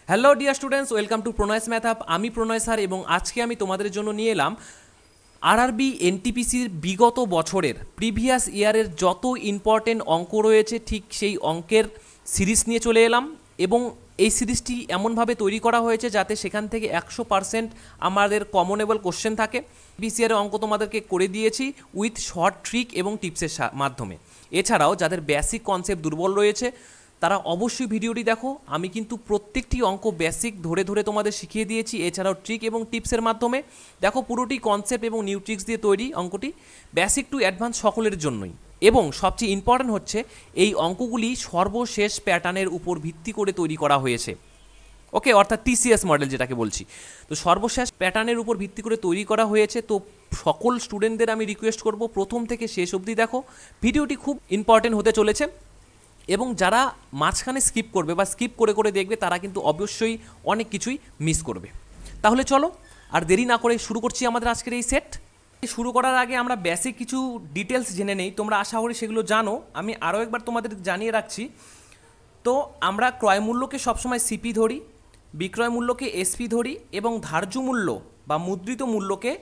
Hello dear students, welcome to Pranay math up. আমি Pranay sir এবং আজকে আমি তোমাদের জন্য নিয়ে এলাম আরআরবি এনটিপিসির বিগত বছরের প্রিভিয়াস ইয়ারের যত ইম্পর্টেন্ট অঙ্ক রয়েছে ঠিক সেই অঙ্কের সিরিজ নিয়ে চলে এলাম। এবং এই সিরিজটি এমনভাবে তৈরি করা হয়েছে যাতে সেখান থেকে 100% আমাদের কমনেবল কোশ্চেন থাকে। বিসিআরের অঙ্ক তোমাদেরকে করে দিয়েছি উইথ শর্ট ট্রিক এবং টিপসের মাধ্যমে। এছাড়াও যাদের বেসিক কনসেপ্ট দুর্বল রয়েছে তারা অবশ্যই ভিডিওটি দেখো। আমি কিন্তু প্রত্যেকটি অঙ্ক বেসিক ধরে ধরে তোমাদের শিখিয়ে দিয়েছি, এছাড়াও ট্রিক এবং টিপসের মাধ্যমে। দেখো পুরোটি কনসেপ্ট এবং নিউ ট্রিক্স দিয়ে তৈরি অঙ্কটি, বেসিক টু অ্যাডভান্স সকলের জন্যই। এবং সবচেয়ে ইম্পর্ট্যান্ট হচ্ছে এই অঙ্কগুলি সর্বশেষ প্যাটার্নের উপর ভিত্তি করে তৈরি করা হয়েছে। ওকে, অর্থাৎ টিসিএস মডেল যেটাকে বলছি, তো সর্বশেষ প্যাটার্নের উপর ভিত্তি করে তৈরি করা হয়েছে। তো সকল স্টুডেন্টদের আমি রিকোয়েস্ট করব প্রথম থেকে শেষ অবধি দেখো, ভিডিওটি খুব ইম্পর্ট্যান্ট হতে চলেছে। এবং যারা মাঝখানে স্কিপ করবে বা স্কিপ করে করে দেখবে তারা কিন্তু অবশ্যই অনেক কিছুই মিস করবে। তাহলে চলো আর দেরি না করে শুরু করছি আমাদের আজকের এই সেট। শুরু করার আগে আমরা বেসিক কিছু ডিটেলস জেনে নেই, তোমরা আশা করি সেগুলো জানো। আমি আরও একবার তোমাদের জানিয়ে রাখছি। তো আমরা ক্রয় মূল্যকে সবসময় সিপি ধরি, বিক্রয় মূল্যকে এসপি ধরি এবং ধার্য মূল্য বা মুদ্রিত মূল্যকে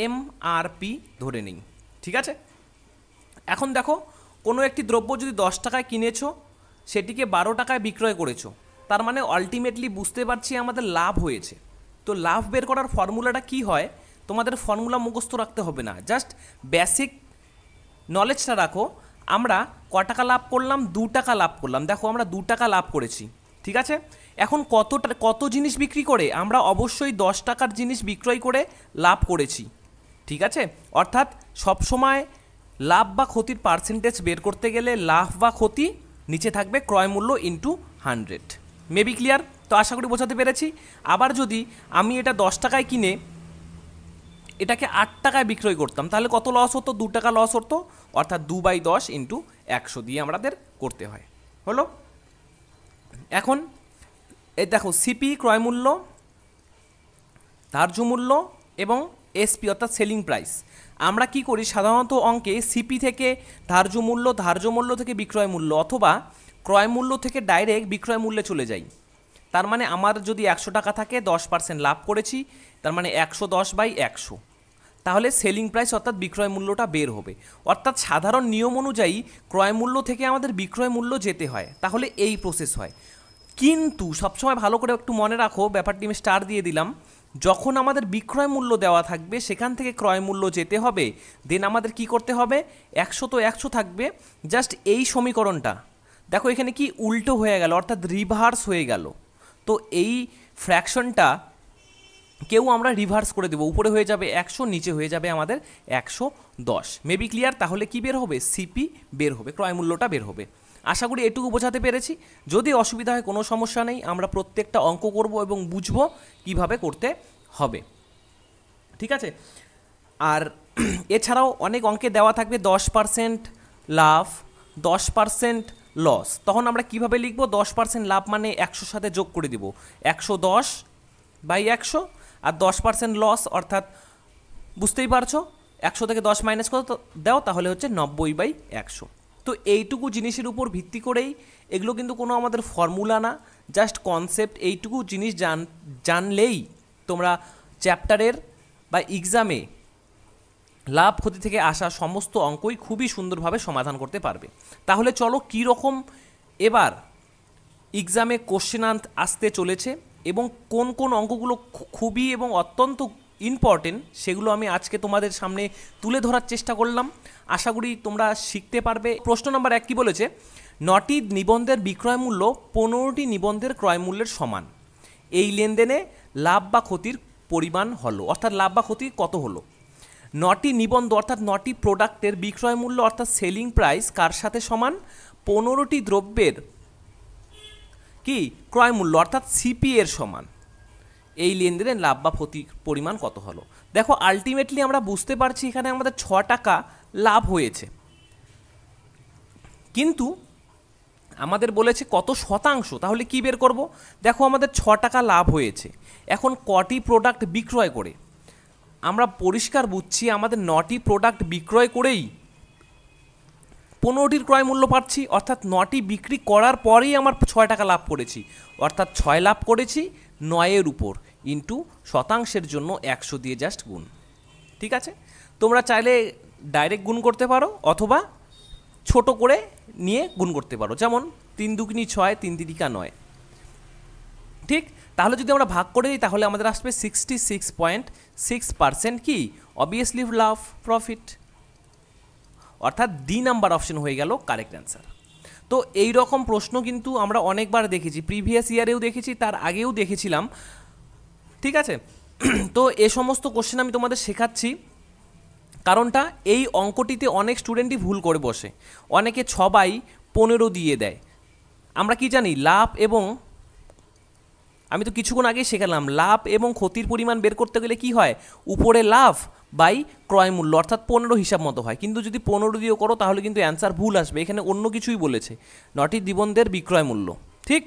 এমআরপি ধরে নিই। ঠিক আছে, এখন দেখো কোনো একটি দ্রব্য যদি 10 টাকায় কিনেছো, সেটিকে 12 টাকায় বিক্রয় করেছো, তার মানে আলটিমেটলি বুঝতে পারছি আমাদের লাভ হয়েছে। তো লাভ বের করার ফর্মুলাটা কি হয়, তোমাদের ফর্মুলা মুখস্থ রাখতে হবে না, জাস্ট বেসিক নলেজটা রাখো। আমরা ক টাকা লাভ করলাম? 2 টাকা লাভ করলাম। দেখো আমরা 2 টাকা লাভ করেছি, ঠিক আছে। এখন কত জিনিস বিক্রি করে? আমরা অবশ্যই 10 টাকার জিনিস বিক্রয় করে লাভ করেছি, ঠিক আছে। অর্থাৎ সবসময় লাভ বা ক্ষতির পার্সেন্টেজ বের করতে গেলে লাভ বা ক্ষতি নিচে থাকবে ক্রয় মূল্য ইন্টু 100। Maybe clear? তো আশা করি বোঝাতে পেরেছি। আবার যদি আমি এটা 10 টাকায় কিনে এটাকে 8 টাকায় বিক্রয় করতাম, তাহলে কত লস হতো? 2 টাকা লস হতো। অর্থাৎ 2/10 ইন্টু 100 দিয়ে আমাদের করতে হয়। হলো? এখন এই দেখো সিপি ক্রয় মূল্য, ধার্য মূল্য এবং এসপি অর্থাৎ সেলিং প্রাইস। আমরা কি করি সাধারণত অঙ্কে? সিপি থেকে ধার্য মূল্য থেকে বিক্রয় মূল্য, অথবা ক্রয় মূল্য থেকে ডাইরেক্ট বিক্রয় মূল্যে চলে যাই। তার মানে আমার যদি 100 টাকা থাকে, 10% লাভ করেছি, তার মানে 110/100, তাহলে সেলিং প্রাইস অর্থাৎ বিক্রয় মূল্যটা বের হবে। অর্থাৎ সাধারণ নিয়ম অনুযায়ী ক্রয় মূল্য থেকে আমাদের বিক্রয় মূল্য যেতে হয়, তাহলে এই প্রসেস হয়। কিন্তু সবসময় ভালো করে একটু মনে রাখো, ব্যাপারটি আমি স্টার দিয়ে দিলাম, যখন আমাদের বিক্রয় মূল্য দেওয়া থাকবে সেখান থেকে ক্রয় মূল্য যেতে হবে, দেন আমাদের কি করতে হবে? 100 তো 100 থাকবে, জাস্ট এই সমীকরণটা দেখো এখানে কি উল্টো হয়ে গেল, অর্থাৎ রিভার্স হয়ে গেল। তো এই ফ্র্যাকশনটা কেউ আমরা রিভার্স করে দেবো, উপরে হয়ে যাবে 100, নিচে হয়ে যাবে আমাদের 110। Maybe clear? তাহলে কি বের হবে? সিপি বের হবে, ক্রয় মূল্যটা বের হবে। আশা করি এটুকু বোঝাতে পেরেছি। যদি অসুবিধা হয় কোনো সমস্যা নেই, আমরা প্রত্যেকটা অঙ্ক করব এবং বুঝবো কিভাবে করতে হবে, ঠিক আছে। আর এছাড়াও অনেক অঙ্কে দেওয়া থাকবে 10% লাভ, 10% লস। তখন আমরা কিভাবে লিখব? 10% লাভ মানে 100 সাথে যোগ করে দিব 110/100, আর 10% লস অর্থাৎ বুঝতেই পারছো 100 থেকে 10 মাইনাস করে দাও, তাহলে হচ্ছে 90/100। তো এইটুকু জিনিসের উপর ভিত্তি করেই, এগুলো কিন্তু কোনো আমাদের ফর্মুলা না, জাস্ট কনসেপ্ট। এইটুকু জিনিস জানলেই তোমরা চ্যাপ্টারের বা এক্সামে লাভ ক্ষতি থেকে আসা সমস্ত অঙ্কই খুবই সুন্দরভাবে সমাধান করতে পারবে। তাহলে চলো কীরকম এবার এক্সামে কোশ্চেন আসতে চলেছে এবং কোন কোন অঙ্কগুলো খুবই এবং অত্যন্ত ইম্পর্টেন্ট সেগুলো আমি আজকে তোমাদের সামনে তুলে ধরার চেষ্টা করলাম। আশা করি তোমরা শিখতে পারবে। প্রশ্ন নাম্বার 1 কি বলেছে? 9টি নিবন্ধের বিক্রয় মূল্য 15টি নিবন্ধের ক্রয় মূল্যের সমান। এই লেনদেনে লাভ বা ক্ষতির পরিমাণ হলো, অর্থাৎ লাভ বা ক্ষতি কত হলো। 9টি নিবন্ধ অর্থাৎ 9টি প্রোডাক্টের বিক্রয় মূল্য অর্থাৎ সেলিং প্রাইস কার সাথে সমান? 15টি দ্রব্যের কি ক্রয় মূল্য অর্থাৎ সিপি এর সমান। এই লেনদেনের লাভ বা ক্ষতির পরিমাণ কত হলো? দেখো আলটিমেটলি আমরা বুঝতে পারছি এখানে আমাদের 6 টাকা লাভ হয়েছে, কিন্তু আমাদের বলেছে কত শতাংশ। তাহলে কি বের করব? দেখো আমাদের 6 টাকা লাভ হয়েছে, এখন কটি প্রোডাক্ট বিক্রয় করে? আমরা পরিষ্কার বুঝছি আমাদের 9টি প্রোডাক্ট বিক্রয় করেই 15টির ক্রয় মূল্য পাচ্ছি, অর্থাৎ 9টি বিক্রি করার পরেই আমার 6 টাকা লাভ করেছি, অর্থাৎ 6 লাভ করেছি 9-এর উপর, ইন্টু শতাংশের জন্য 100 দিয়ে জাস্ট গুণ। ঠিক আছে, তোমরা চাইলে ডাইরেক্ট গুণ করতে পারো অথবা ছোট করে নিয়ে গুণ করতে পারো, যেমন 3 দুগুনি 6, 3 তিরিকা 9। ঠিক, তাহলে যদি আমরা ভাগ করে দিই তাহলে আমাদের আসবে 66.6% কি অবভিয়াসলি লাভ, প্রফিট, অর্থাৎ ডি নাম্বার অপশন হয়ে গেল কারেক্ট অ্যান্সার। তো এই রকম প্রশ্ন কিন্তু আমরা অনেকবার দেখেছি, প্রিভিয়াস ইয়ারেও দেখেছি, তার আগেও দেখেছিলাম। ঠিক আছে, তো এ সমস্ত কোশ্চেন আমি তোমাদের শেখাচ্ছি কারণটা এই অঙ্কটিতে অনেক স্টুডেন্টই ভুল করে বসে, অনেকে 6/15 দিয়ে দেয়। আমরা কি জানি লাভ এবং, আমি তো কিছুক্ষণ আগেই শেখালাম, লাভ এবং ক্ষতির পরিমাণ বের করতে গেলে কি হয়, উপরে লাভ বাই ক্রয় মূল্য অর্থাৎ 15 হিসাব মতো হয়, কিন্তু যদি 15 দিয়েও করো তাহলে কিন্তু অ্যান্সার ভুল আসবে, এখানে অন্য কিছুই বলেছে, নটি দিবন্ধের বিক্রয় মূল্য। ঠিক,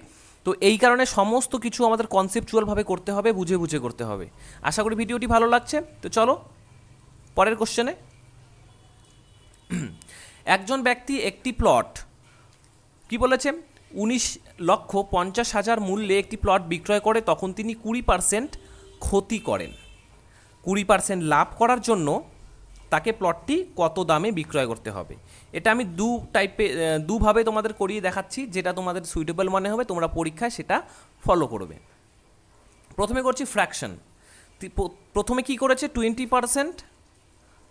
তো এই কারণে সমস্ত কিছু আমাদের কনসেপচুয়ালভাবে করতে হবে, বুঝে বুঝে করতে হবে। আশা করি ভিডিওটি ভালো লাগছে। তো চলো পরের কোশ্চেনে। একজন ব্যক্তি একটি প্লট, কি বলেছে, 19,50,000 মূল্যে একটি প্লট বিক্রয় করে, তখন তিনি 20% ক্ষতি করেন। 20% লাভ করার জন্য তাকে প্লটটি কত দামে বিক্রয় করতে হবে। এটা আমি দুভাবে তোমাদের করিয়ে দেখাচ্ছি, যেটা তোমাদের সুইটেবল মনে হবে তোমরা পরীক্ষায় সেটা ফলো করবে। প্রথমে করছি ফ্র্যাকশন। প্রথমে কি করেছে, 20%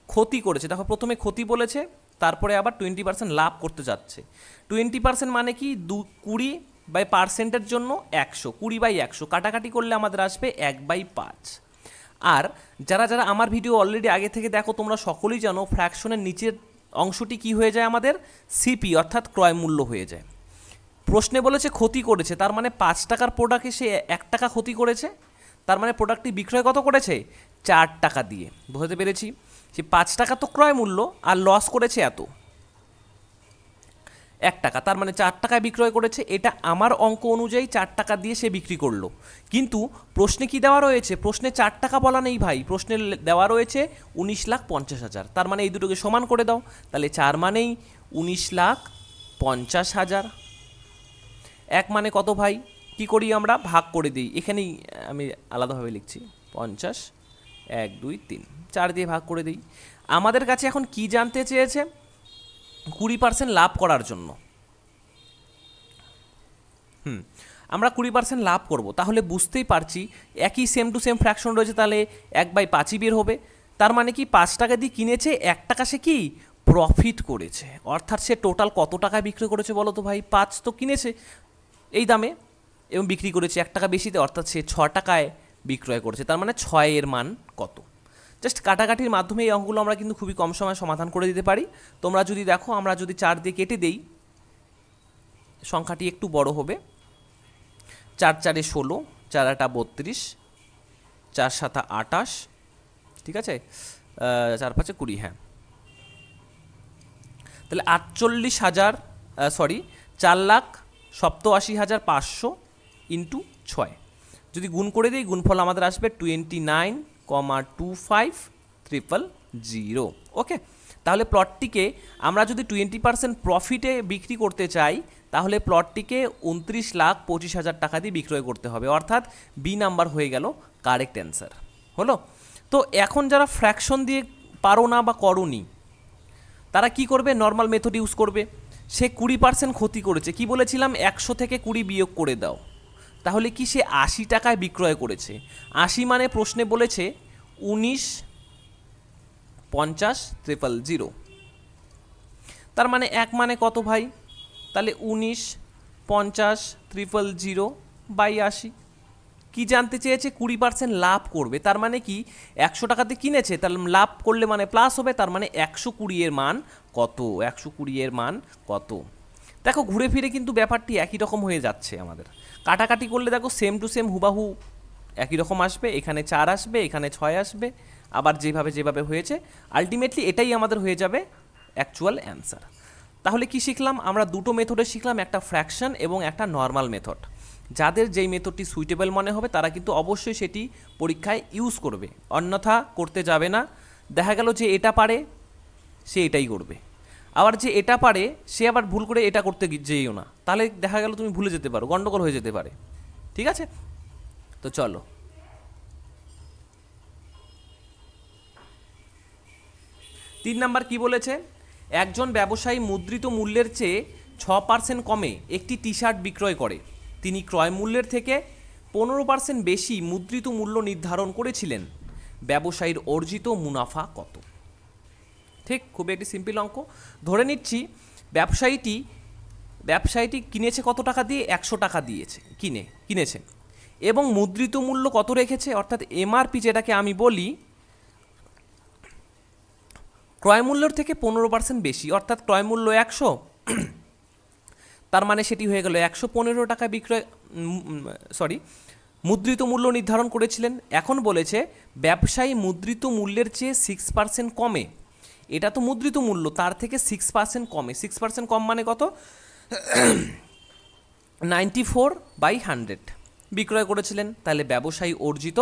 ক্ষতি করেছে। দেখো প্রথমে ক্ষতি বলেছে, তারপরে আবার 20% লাভ করতে যাচ্ছে। 20% মানে কি, 20/% জন্য 100, 20/100 কাটাকাটি করলে আমাদের আসবে 1/5। আর যারা যারা আমার ভিডিও অলরেডি আগে থেকে দেখো তোমরা সকলেই জানো ফ্র্যাকশনের নিচের অংশটি কি হয়ে যায়, আমাদের সিপি অর্থাৎ ক্রয় মূল্য হয়ে যায়। প্রশ্নে বলেছে ক্ষতি করেছে, তার মানে 5 টাকার প্রোডাক্টে সে 1 টাকা ক্ষতি করেছে, তার মানে প্রোডাক্টটি বিক্রয় কত করেছে, 4 টাকা দিয়ে। বুঝতে পেরেছি, সে 5 টাকা তো ক্রয় মূল্য, আর লস করেছে এত 1 টাকা, তার মানে 4 টাকায় বিক্রয় করেছে। এটা আমার অঙ্ক অনুযায়ী 4 টাকা দিয়ে সে বিক্রি করলো, কিন্তু প্রশ্নে কি দেওয়া রয়েছে, প্রশ্নে 4 টাকা বলা নেই ভাই, প্রশ্নে দেওয়া রয়েছে 19,50,000, তার মানে এই দুটোকে সমান করে দাও, তাহলে 4 মানেই 19,50,000। 1 মানে কত ভাই, কি করি আমরা, ভাগ করে দিই, এখানেই আমি আলাদাভাবে লিখছি, 50, 1, 2, 3, 4 দিয়ে ভাগ করে দিই। আমাদের কাছে এখন কি জানতে চেয়েছে, 20% লাভ করার জন্য। আমরা 20% লাভ করব, তাহলে বুঝতেই পারছি একই সেম টু সেম ফ্র্যাকশন রয়েছে, তাহলে 1/5 বের হবে। তার মানে কি 5 টাকা দিয়ে কিনেছে, 1 টাকা সে কি প্রফিট করেছে, অর্থাৎ সে টোটাল কত টাকায় বিক্রি করেছে বলো তো ভাই, 5 তো কিনেছে এই দামে এবং বিক্রি করেছে 1 টাকা বেশিতে, অর্থাৎ সে 6 টাকায় বিক্রয় করেছে, তার মানে 6 এর মান কত। জাস্ট কাটাকাটির মাধ্যমে এই অঙ্কগুলো আমরা কিন্তু খুবই কম সময়ে সমাধান করে দিতে পারি। তোমরা যদি দেখো, আমরা যদি 4 দিয়ে কেটে দেই, সংখ্যাটি একটু বড় হবে, 4 4 16, 4 8 32, 4 7 28, ঠিক আছে, 4 5 20, হ্যাঁ, তাহলে 4,87,500 ইন্টু 6 যদি গুণ করে দিই, গুণফল আমাদের আসবে 29,25,000। ওকে, তাহলে প্লটটিকে আমরা যদি 20% প্রফিটে বিক্রি করতে চাই, তাহলে প্লটটিকে 29,25,000 টাকা দিয়ে বিক্রয় করতে হবে, অর্থাৎ বি নাম্বার হয়ে গেল কারেক্ট অ্যান্সার। হলো, তো এখন যারা ফ্র্যাকশন দিয়ে পারো না বা করোনি, তারা কি করবে, নর্মাল মেথড ইউজ করবে। সে 20% ক্ষতি করেছে, কি বলেছিলাম, 100 থেকে 20 বিয়োগ করে দাও, তাহলে কি সে 80 টাকায় বিক্রয় করেছে। 80 মানে প্রশ্নে বলেছে 19,50,000, তার মানে 1 মানে কত ভাই, তাহলে 19,50,000/80। কি জানতে চেয়েছে, 20% লাভ করবে, তার মানে কি 100 টাকাতে কিনেছে, তাহলে লাভ করলে মানে প্লাস হবে, তার মানে 120 এর মান কত, 120 এর মান কত। দেখো ঘুরে ফিরে কিন্তু ব্যাপারটি একই রকম হয়ে যাচ্ছে আমাদের, কাটাকাটি করলে দেখো সেম টু সেম হুবাহু একই রকম আসবে, এখানে 4 আসবে, এখানে 6 আসবে, আবার যেভাবে যেভাবে হয়েছে আলটিমেটলি এটাই আমাদের হয়ে যাবে অ্যাকচুয়াল অ্যান্সার। তাহলে কি শিখলাম আমরা, দুটো মেথডে শিখলাম, একটা ফ্র্যাকশন এবং একটা নর্মাল মেথড। যাদের যেই মেথডটি সুইটেবল মনে হবে তারা কিন্তু অবশ্যই সেটি পরীক্ষায় ইউজ করবে, অন্যথা করতে যাবে না। দেখা গেল যে এটা পারে সে এটাই করবে, আবার যে এটা পারে সে আবার ভুল করে এটা করতে যেইও না, তাহলে দেখা গেল তুমি ভুলে যেতে পারো, গন্ডগোল হয়ে যেতে পারে। ঠিক আছে, তো চলো 3 নাম্বার কি বলেছে, একজন ব্যবসায়ী মুদ্রিত মূল্যের চেয়ে 6% কমে একটি টি শার্ট বিক্রয় করে। তিনি ক্রয় মূল্যের থেকে 15% বেশি মুদ্রিত মূল্য নির্ধারণ করেছিলেন। ব্যবসায়ীর অর্জিত মুনাফা কত? ঠিক, খুবই একটি সিম্পল অঙ্ক। ধরে নিচ্ছি ব্যবসায়ীটি কিনেছে কত টাকা দিয়ে, 100 টাকা দিয়েছে কিনেছে, এবং মুদ্রিত মূল্য কত রেখেছে, অর্থাৎ এমআরপি যেটাকে আমি বলি, ক্রয় মূল্যের থেকে 15% বেশি, অর্থাৎ ক্রয় মূল্য 100, তার মানে সেটি হয়ে গেল 115 টাকা মুদ্রিত মূল্য নির্ধারণ করেছিলেন। এখন বলেছে ব্যবসায়ী মুদ্রিত মূল্যের চেয়ে 6% কমে, এটা তো মুদ্রিত মূল্য, তার থেকে 6% কমে, 6% কম মানে কত, 94/100 বিক্রয় করেছিলেন। তাহলে ব্যবসায়ী অর্জিত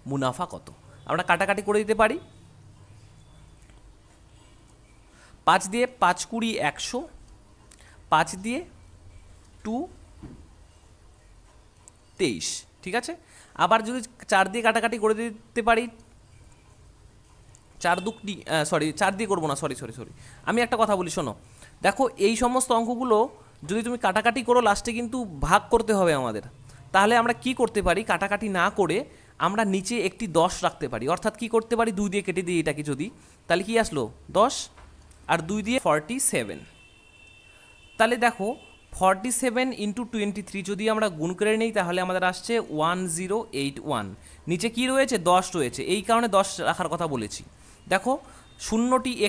মুনাফা কত? আমরা কাটাকাটি করে দিতে পারি, 5 দিয়ে 5 20 100, 5 দিয়ে 2 23, ঠিক আছে। আবার যদি 4 দিয়ে কাটাকাটি করে দিতে পারি, 4 দিয়ে করবো না, সরি, আমি একটা কথা বলি, শোনো, দেখো এই সমস্ত অঙ্কগুলো যদি তুমি কাটাকাটি করো লাস্টে কিন্তু ভাগ করতে হবে আমাদের। তাহলে আমরা কি করতে পারি, কাটাকাটি না করে আমরা নিচে একটি 10 রাখতে পারি, অর্থাৎ কি করতে পারি, 2 দিয়ে কেটে দিই এটাকে যদি, তাহলে কি আসলো 10, আর 2 দিয়ে 47। তাহলে দেখো 47 × 23 যদি আমরা গুণ করে নিই তাহলে আমাদের আসছে 1081। নিচে কি রয়েছে, 10 রয়েছে, এই কারণে 10 রাখার কথা বলেছি। দেখো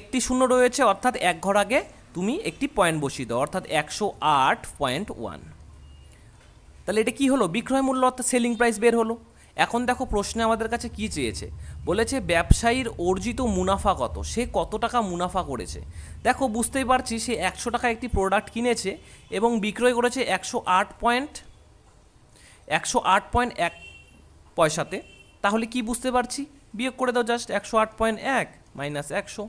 একটি শূন্য রয়েছে, অর্থাৎ এক ঘর আগে তুমি একটি পয়েন্ট বসিয়ে দাও, অর্থাৎ 108.1। তাহলে এটা কি হলো, বিক্রয় মূল্য, অর্থাৎ সেলিং প্রাইস বের হলো। এখন দেখো প্রশ্নে আমাদের কাছে কি চেয়েছে, বলেছে ব্যবসায়ীর অর্জিত মুনাফা কত, সে কত টাকা মুনাফা করেছে। দেখো বুঝতেই পারছি সে 100 টাকা একটি প্রোডাক্ট কিনেছে এবং বিক্রয় করেছে 108.1 পয়সাতে। তাহলে কি বুঝতে পারছি, বিয়োগ করে দাও জাস্ট, 108.1 মাইনাস 100,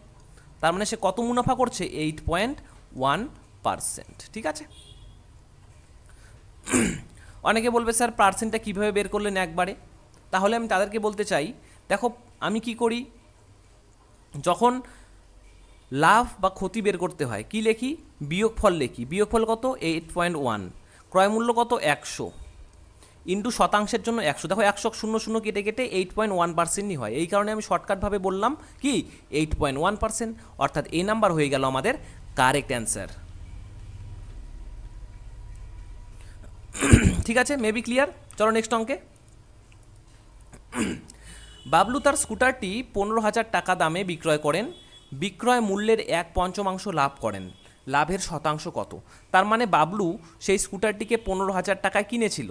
তার মানে সে কত মুনাফা করছে, 8.1%। ঠিক আছে, অনেকে বলবে স্যার পার্সেন্টটা কীভাবে বের করলেন একবারে, তাহলে আমি তাদেরকে বলতে চাই, দেখো আমি কি করি, যখন লাভ বা ক্ষতি বের করতে হয় কি লিখি, বিয়োগফল লিখি। বিয়োগফল কত, 8.1, ক্রয় মূল্য কত, 100, ইন্টু শতাংশের জন্য 100। দেখো 100 00 কেটে কেটে 8.1%ই হয়, এই কারণে আমি শর্টকাটভাবে বললাম কি 8.1%, অর্থাৎ এই নাম্বার হয়ে গেল আমাদের কারেক্ট অ্যান্সার। ঠিক আছে, মেবি ক্লিয়ার। চলো নেক্সট অঙ্কে। বাবলু তার স্কুটারটি 15,000 টাকা দামে বিক্রয় করেন, বিক্রয় মূল্যের 1/5 লাভ করেন, লাভের শতাংশ কত? তার মানে বাবলু সেই স্কুটারটিকে 15,000 টাকায় কিনেছিল,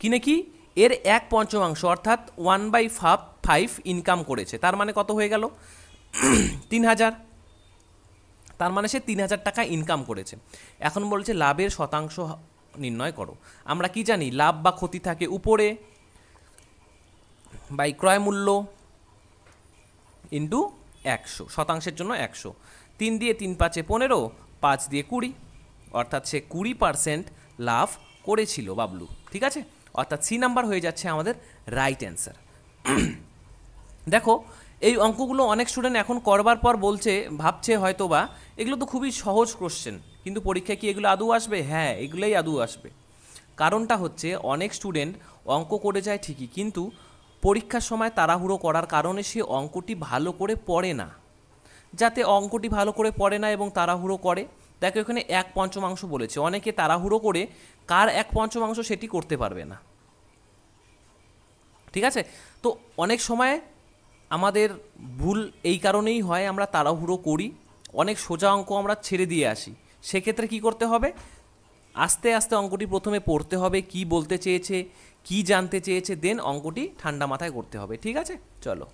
কিনে কি এর 1/5 অর্থাৎ 1/5 ইনকাম করেছে, তার মানে কত হয়ে গেল, 3,000। তার মানে সে 3,000 টাকা ইনকাম করেছে। এখন বলছে লাভের শতাংশ নির্ণয় করো। আমরা কি জানি, লাভ বা ক্ষতি থাকে উপরে, বাই ক্রয় মূল্য ইন্টু 100, শতাংশের জন্য 100, 3 দিয়ে 3 5 15, 5 দিয়ে 20, অর্থাৎ সে 20% লাভ করেছিল বাবলু। ঠিক আছে, অর্থাৎ সি নাম্বার হয়ে যাচ্ছে আমাদের রাইট অ্যান্সার। দেখো এই অঙ্কগুলো অনেক স্টুডেন্ট এখন করবার পর ভাবছে হয়তো বা এগুলো তো খুবই সহজ কোশ্চেন, কিন্তু পরীক্ষায় কি এগুলো আদৌ আসবে? হ্যাঁ, এগুলোই আদৌ আসবে। কারণটা হচ্ছে অনেক স্টুডেন্ট অঙ্ক করে যায় ঠিকই, কিন্তু পরীক্ষার সময় তাড়াহুড়ো করার কারণে সে অঙ্কটি ভালো করে পড়ে না। যাতে অঙ্কটি ভালো করে পড়ে না এবং তাড়াহুড়ো করে, দেখো এখানে 1/5 বলেছে, অনেকে তাড়াহুড়ো করে কার 1/5 সেটি করতে পারবে না। ঠিক আছে, তো অনেক সময় আমাদের ভুল এই কারণেই হয়, আমরা তাড়াহুড়ো করি, অনেক সোজা অঙ্ক আমরা ছেড়ে দিয়ে আসি। সেক্ষেত্রে কি করতে হবে, আস্তে আস্তে অঙ্কটি প্রথমে পড়তে হবে, কি বলতে চেয়েছে, কি জানতে চেয়েছে, দেন অঙ্কটি ঠান্ডা মাথায় করতে হবে। ঠিক আছে, চলো।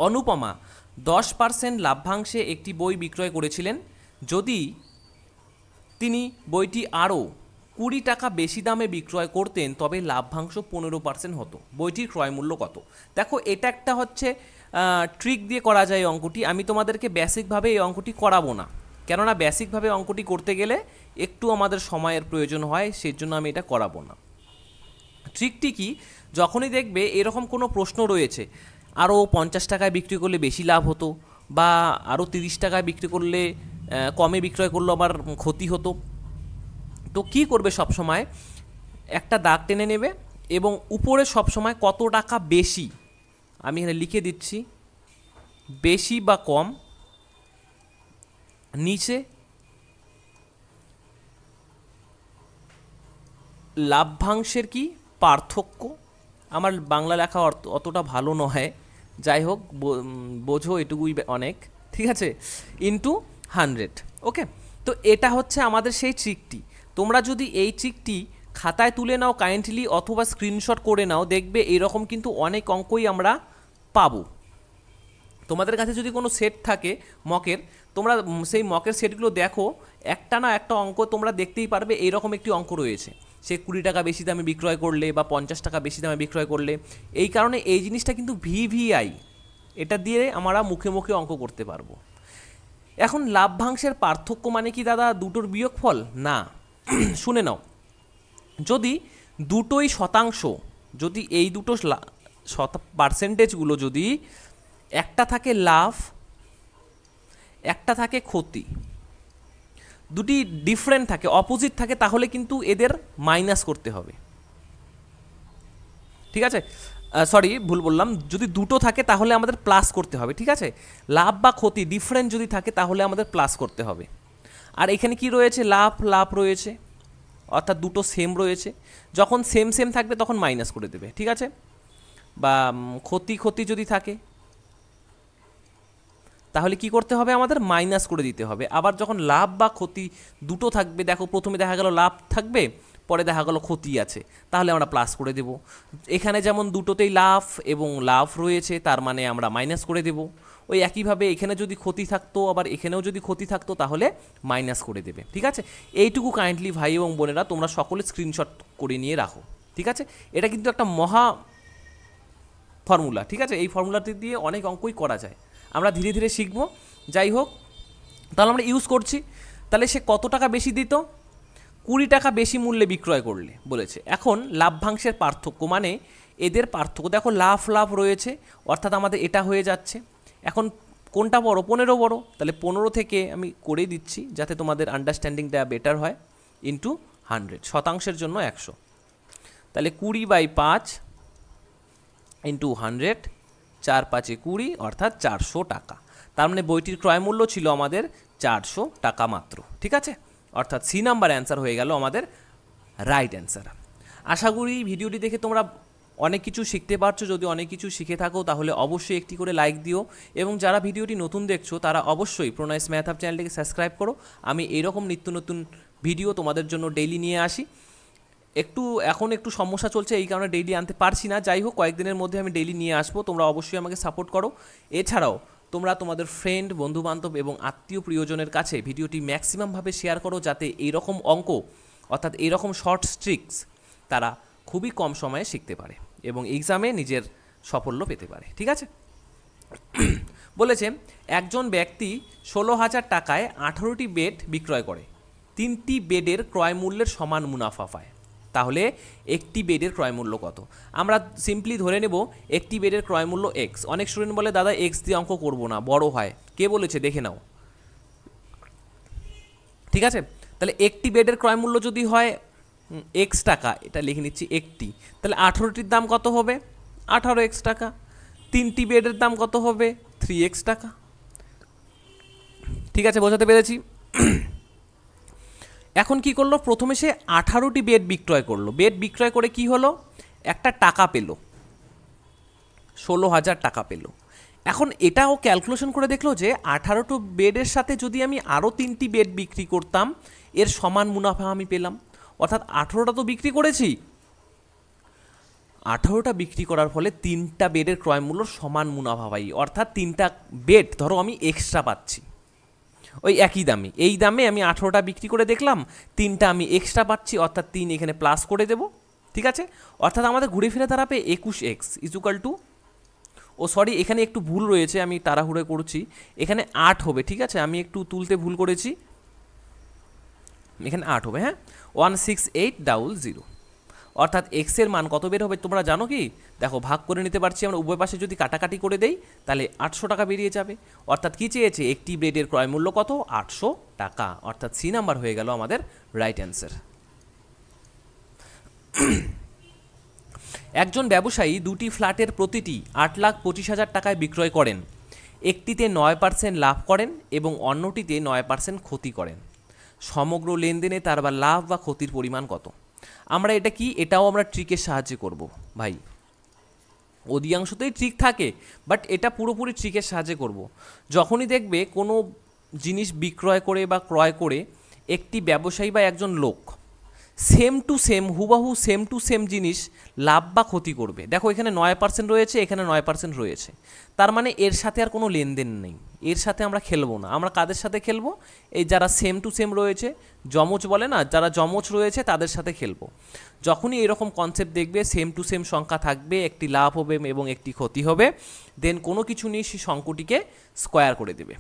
অনুপমা 10% লাভ্যাংশে একটি বই বিক্রয় করেছিলেন। যদি তিনি বইটি আরও টাকা বেশি দামে বিক্রয় করতেন তবে লাভ্যাংশ 15% হতো। বইটির ক্রয় মূল্য কত? দেখো এটা একটা হচ্ছে ট্রিক দিয়ে করা যায় এই অঙ্কটি। আমি তোমাদেরকে বেসিকভাবে এই অঙ্কটি করাবো না, কেননা বেসিকভাবে অঙ্কটি করতে গেলে একটু আমাদের সময়ের প্রয়োজন হয়, সেই জন্য আমি এটা করাবো না। ট্রিকটি কি, যখনই দেখবে এরকম কোনো প্রশ্ন রয়েছে আরও 50 টাকায় বিক্রি করলে বেশি লাভ হতো, বা আরও 30 টাকায় বিক্রি করলে কমে বিক্রয় করলে আবার ক্ষতি হতো, তো কি করবে সবসময় একটা দাগ টেনে নেবে এবং উপরে সবসময় কত টাকা বেশি আমি এখানে লিখে দিচ্ছি, বেশি বা কম, নিচে লাভ্যাংশের কি পার্থক্য, আমার বাংলা লেখা অতটা ভালো নয়, যাই হোক বোঝো এটুকুই অনেক, ঠিক আছে, ইন্টু 100। ওকে, তো এটা হচ্ছে আমাদের সেই ট্রিকটি। তোমরা যদি এই ট্রিকটি খাতায় তুলে নাও কাইন্ডলি অথবা স্ক্রিনশট করে নাও, দেখবে এরকম কিন্তু অনেক অঙ্কই আমরা পাবো। তোমাদের কাছে যদি কোনো সেট থাকে মকের, তোমরা সেই মকের সেটগুলো দেখো, একটা না একটা অঙ্ক তোমরা দেখতেই পারবে এইরকম একটি অঙ্ক রয়েছে, সে 20 টাকা বেশি দামে বিক্রয় করলে বা 50 টাকা বেশি দামে বিক্রয় করলে। এই কারণে এই জিনিসটা কিন্তু ভিভিআই, এটা দিয়ে আমরা মুখে মুখে অঙ্ক করতে পারবো। এখন লাভ্যাংশের পার্থক্য মানে কি দাদা দুটোর বিয়োগফল? না, শুনে নাও, যদি দুটোই শতাংশ, যদি এই দুটো পার্সেন্টেজগুলো যদি একটা থাকে লাভ একটা থাকে ক্ষতি, দুটি ডিফারেন্ট থাকে, অপোজিট থাকে, তাহলে কিন্তু এদের মাইনাস করতে হবে, ঠিক আছে, সরি ভুল বললাম, যদি দুটো থাকে তাহলে আমাদের প্লাস করতে হবে, ঠিক আছে, লাভ বা ক্ষতি ডিফারেন্ট যদি থাকে তাহলে আমাদের প্লাস করতে হবে। আর এখানে কি রয়েছে, লাভ লাভ রয়েছে, অর্থাৎ দুটো সেম রয়েছে, যখন সেম সেম থাকবে তখন মাইনাস করে দেবে, ঠিক আছে, বা ক্ষতি ক্ষতি যদি থাকে তাহলে কি করতে হবে, আমাদের মাইনাস করে দিতে হবে। আবার যখন লাভ বা ক্ষতি দুটো থাকবে, দেখো প্রথমে দেখা গেল লাভ থাকবে, পরে দেখা গেল ক্ষতি আছে, তাহলে আমরা প্লাস করে দেব। এখানে যেমন দুটোতেই লাভ এবং লাভ রয়েছে, তার মানে আমরা মাইনাস করে দেব। ওই একইভাবে এখানে যদি ক্ষতি থাকতো আবার এখানেও যদি ক্ষতি থাকতো তাহলে মাইনাস করে দেবে, ঠিক আছে। এইটুকু কাইন্ডলি ভাই এবং বোনেরা তোমরা সকলে স্ক্রিনশট করে নিয়ে রাখো, ঠিক আছে। এটা কিন্তু একটা মহা ফর্মুলা, ঠিক আছে, এই ফর্মুলাটি দিয়ে অনেক অঙ্কই করা যায়, আমরা ধীরে ধীরে শিখব। যাই হোক, তাহলে আমরা ইউজ করছি। তাহলে সে কত টাকা বেশি দিত? 20 টাকা বেশি মূল্যে বিক্রয় করলে বলেছে। এখন লাভ্যাংশের পার্থক্য মানে এদের পার্থক্য, দেখো লাভ লাভ রয়েছে, অর্থাৎ আমাদের এটা হয়ে যাচ্ছে। এখন কোনটা বড়? 15 বড়, তাহলে 15 থেকে আমি করে দিচ্ছি যাতে তোমাদের আন্ডারস্ট্যান্ডিংটা বেটার হয়, ইন্টু 100, শতাংশের জন্য 100, তাহলে 20/5 ইন্টু 100, 4 5 20, অর্থাৎ 400 টাকা। তার মানে বইটির ক্রয় মূল্য ছিল আমাদের 400 টাকা মাত্র, ঠিক আছে, অর্থাৎ সি নাম্বার অ্যান্সার হয়ে গেল আমাদের রাইট অ্যান্সার। আশা করি ভিডিওটি দেখে তোমরা অনেক কিছু শিখতে পারছো, যদি অনেক কিছু শিখে থাকো তাহলে অবশ্যই একটি করে লাইক দিও, এবং যারা ভিডিওটি নতুন দেখছো তারা অবশ্যই প্রণয়স ম্যাথ হাব চ্যানেলটিকে সাবস্ক্রাইব করো। আমি এইরকম নিত্য নতুন ভিডিও তোমাদের জন্য ডেইলি নিয়ে আসি। এখন একটু সমস্যা চলছে, এই কারণে ডেইলি আনতে পারছি না, যাই হোক কয়েকদিনের মধ্যে আমি ডেইলি নিয়ে আসবো, তোমরা অবশ্যই আমাকে সাপোর্ট করো। এছাড়াও তোমরা তোমাদের ফ্রেন্ড, বন্ধুবান্ধব এবং আত্মীয় প্রিয়জনের কাছে ভিডিওটি ম্যাক্সিমামভাবে শেয়ার করো, যাতে এইরকম অঙ্ক অর্থাৎ এইরকম শর্ট ট্রিক্স তারা খুবই কম সময়ে শিখতে পারে এবং এক্সামে নিজের সাফল্য পেতে পারে, ঠিক আছে। বলেছে একজন ব্যক্তি 16,000 টাকায় 18টি বেড বিক্রয় করে, 3টি বেডের ক্রয় মূল্যের সমান মুনাফা পায়, তাহলে একটি বেডের ক্রয় মূল্য কত? আমরা সিম্পলি ধরে নেব একটি বেডের ক্রয় মূল্য এক্স। অনেক স্টুডেন্ট বলে দাদা এক্স দিয়ে অঙ্ক করবো না, বড় হয়। কে বলেছে দেখে নাও, ঠিক আছে। তাহলে একটি বেডের ক্রয় মূল্য যদি হয় এক্স টাকা, এটা লিখে নিচ্ছি একটি, তাহলে 18টির দাম কত হবে? 18x টাকা। 3টি বেডের দাম কত হবে? 3x টাকা, ঠিক আছে, বোঝাতে পেরেছি। এখন কি করলো, প্রথমে সে 18টি বেড বিক্রয় করলো, বেড বিক্রয় করে কি হলো, একটা টাকা পেল, 16,000 টাকা পেল। এখন এটাও ক্যালকুলেশন করে দেখলো যে 18টো বেডের সাথে যদি আমি আরও 3টি বেড বিক্রি করতাম এর সমান মুনাফা আমি পেলাম, অর্থাৎ 18টা তো বিক্রি করেছি, 18টা বিক্রি করার ফলে 3টা বেডের ক্রয় মূল্য সমান মুনাফা পাই, অর্থাৎ 3টা বেড ধরো আমি এক্সট্রা পাচ্ছি, ওই একই দামে, এই দামে আমি 18টা বিক্রি করে দেখলাম, 3টা আমি এক্সট্রা পাচ্ছি, অর্থাৎ 3 এখানে প্লাস করে দেবো। ঠিক আছে, অর্থাৎ আমাদের ঘুরে ফিরে দাঁড়াবে 21x equal to, O sorry এখানে একটু ভুল রয়েছে, আমি তাড়াহুড়ো করছি, এখানে 8 হবে। ঠিক আছে, আমি একটু তুলতে ভুল করেছি, এখানে 8 হবে। হ্যাঁ, 16800, অর্থাৎ এক্স এর মান কত বের হবে তোমরা জানো কি? দেখো ভাগ করে নিতে পারছি আমরা, উভয় পাশে যদি কাটাকাটি করে দেই তাহলে 800 টাকা বেরিয়ে যাবে। অর্থাৎ কি চেয়েছে, একটি ব্রেডের ক্রয় মূল্য কত? 800 টাকা। অর্থাৎ সি নাম্বার হয়ে গেল আমাদের রাইট অ্যান্সার। একজন ব্যবসায়ী দুটি ফ্ল্যাটের প্রতিটি 8,25,000 টাকায় বিক্রয় করেন। একটিতে 9% লাভ করেন এবং অন্যটিতে 9% ক্ষতি করেন। সমগ্র লেনদেনে তার বা লাভ বা ক্ষতির পরিমাণ কত? আমরা এটা কি, এটাও আমরা ট্রিকের সাহায্যে করব ভাই, অধিকাংশতেই ট্রিক থাকে, বাট এটা পুরোপুরি ট্রিকের সাহায্যে করব। যখনই দেখবে কোনো জিনিস বিক্রয় করে বা ক্রয় করে একটি ব্যবসায়ী বা একজন লোক সেম টু সেম, হুবাহু সেম টু সেম জিনিস লাভ বা ক্ষতি করবে, দেখো এখানে 9% রয়েছে, এখানে 9% রয়েছে, তার মানে এর সাথে আর কোনো লেনদেন নেই, এর সাথে আমরা খেলবো না। আমরা কাদের সাথে খেলবো? এই যারা সেম টু সেম রয়েছে, যমজ বলে না, যারা যমজ রয়েছে তাদের সাথে খেলবো। যখনই এরকম কনসেপ্ট দেখবে সেম টু সেম সংখ্যা থাকবে, একটি লাভ হবে এবং একটি ক্ষতি হবে, দেন কোনো কিছু নিয়ে সেই সংখ্যাটিকে স্কোয়ার করে দেবে।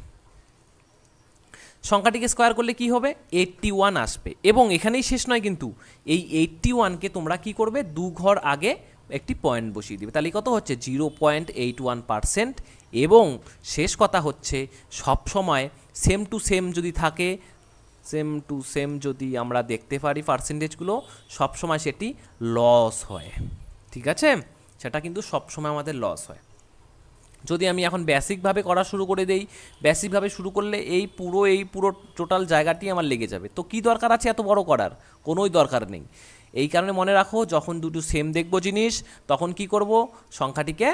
সংখ্যাটিকে স্কোয়ার করলে কি হবে? 81 আসবে। এবং এখানেই শেষ নয় কিন্তু, এই 81কে তোমরা কি করবে, 2 ঘর আগে একটি পয়েন্ট বসিয়ে দিবে, তাহলে কত হচ্ছে? 0.81%। এবং শেষ কথা হচ্ছে, সব সময় সেম টু সেম যদি থাকে, সেম টু সেম যদি আমরা দেখতে পারি পার্সেন্টেজগুলো, সবসময় সেটি লস হয়। ঠিক আছে, সেটা কিন্তু সবসময় আমাদের লস হয়। যদি আমি এখন বেসিকভাবে করা শুরু করে দেই, বেসিকভাবে শুরু করলে এই পুরো টোটাল জায়গাটি আমার লেগে যাবে। তো কি দরকার আছে এত বড় করার? কোনোই দরকার নেই। এই কারণে মনে রাখো, যখন দুটো সেম দেখবো জিনিস, তখন কি করব, সংখ্যাটিকে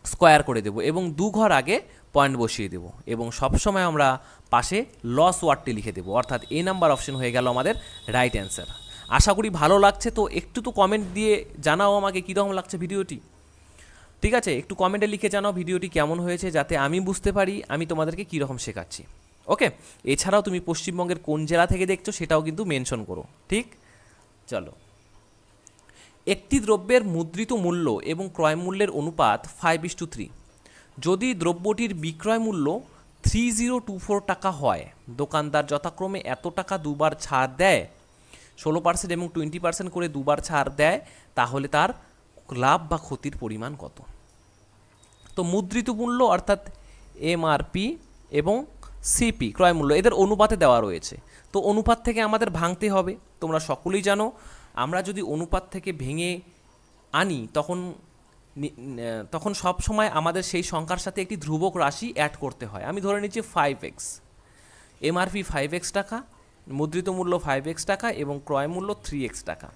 স্কোয়ার করে দেব এবং 2 ঘর আগে পয়েন্ট বসিয়ে দেব, এবং সবসময় আমরা পাশে লস ওয়ার্ডটি লিখে দেবো। অর্থাৎ এ নাম্বার অপশন হয়ে গেল আমাদের রাইট অ্যান্সার। আশা করি ভালো লাগছে। তো একটু তো কমেন্ট দিয়ে জানাও আমাকে কীরকম লাগছে ভিডিওটি। ঠিক আছে, একটু কমেন্টে লিখে জানাও ভিডিওটি কেমন হয়েছে, যাতে আমি বুঝতে পারি আমি তোমাদেরকে কীরকম শেখাচ্ছি। ওকে, এছাড়াও তুমি পশ্চিমবঙ্গের কোন জেলা থেকে দেখছো সেটাও কিন্তু মেনশন করো। ঠিক, চলো। একটি দ্রব্যের মুদ্রিত মূল্য এবং ক্রয় মূল্যের অনুপাত 5:3। যদি দ্রব্যটির বিক্রয় মূল্য 3024 টাকা হয়, দোকানদার যথাক্রমে এত টাকা দুবার ছাড় দেয়, 16% এবং 20% করে দুবার ছাড় দেয়, তাহলে তার লাভ বা ক্ষতির পরিমাণ কত? তো মুদ্রিত মূল্য অর্থাৎ এমআরপি এবং সিপি ক্রয় মূল্য, এদের অনুপাতে দেওয়া রয়েছে। তো অনুপাত থেকে আমাদের ভাঙতে হবে। তোমরা সকলেই জানো, আমরা যদি অনুপাত থেকে ভেঙে আনি তখন সব সময় আমাদের সেই সংখ্যার সাথে একটি ধ্রুবক রাশি অ্যাড করতে হয়। আমি ধরে নিচ্ছি 5x, এমআরপি 5x টাকা, মুদ্রিত মূল্য 5x টাকা এবং ক্রয় মূল্য 3x টাকা।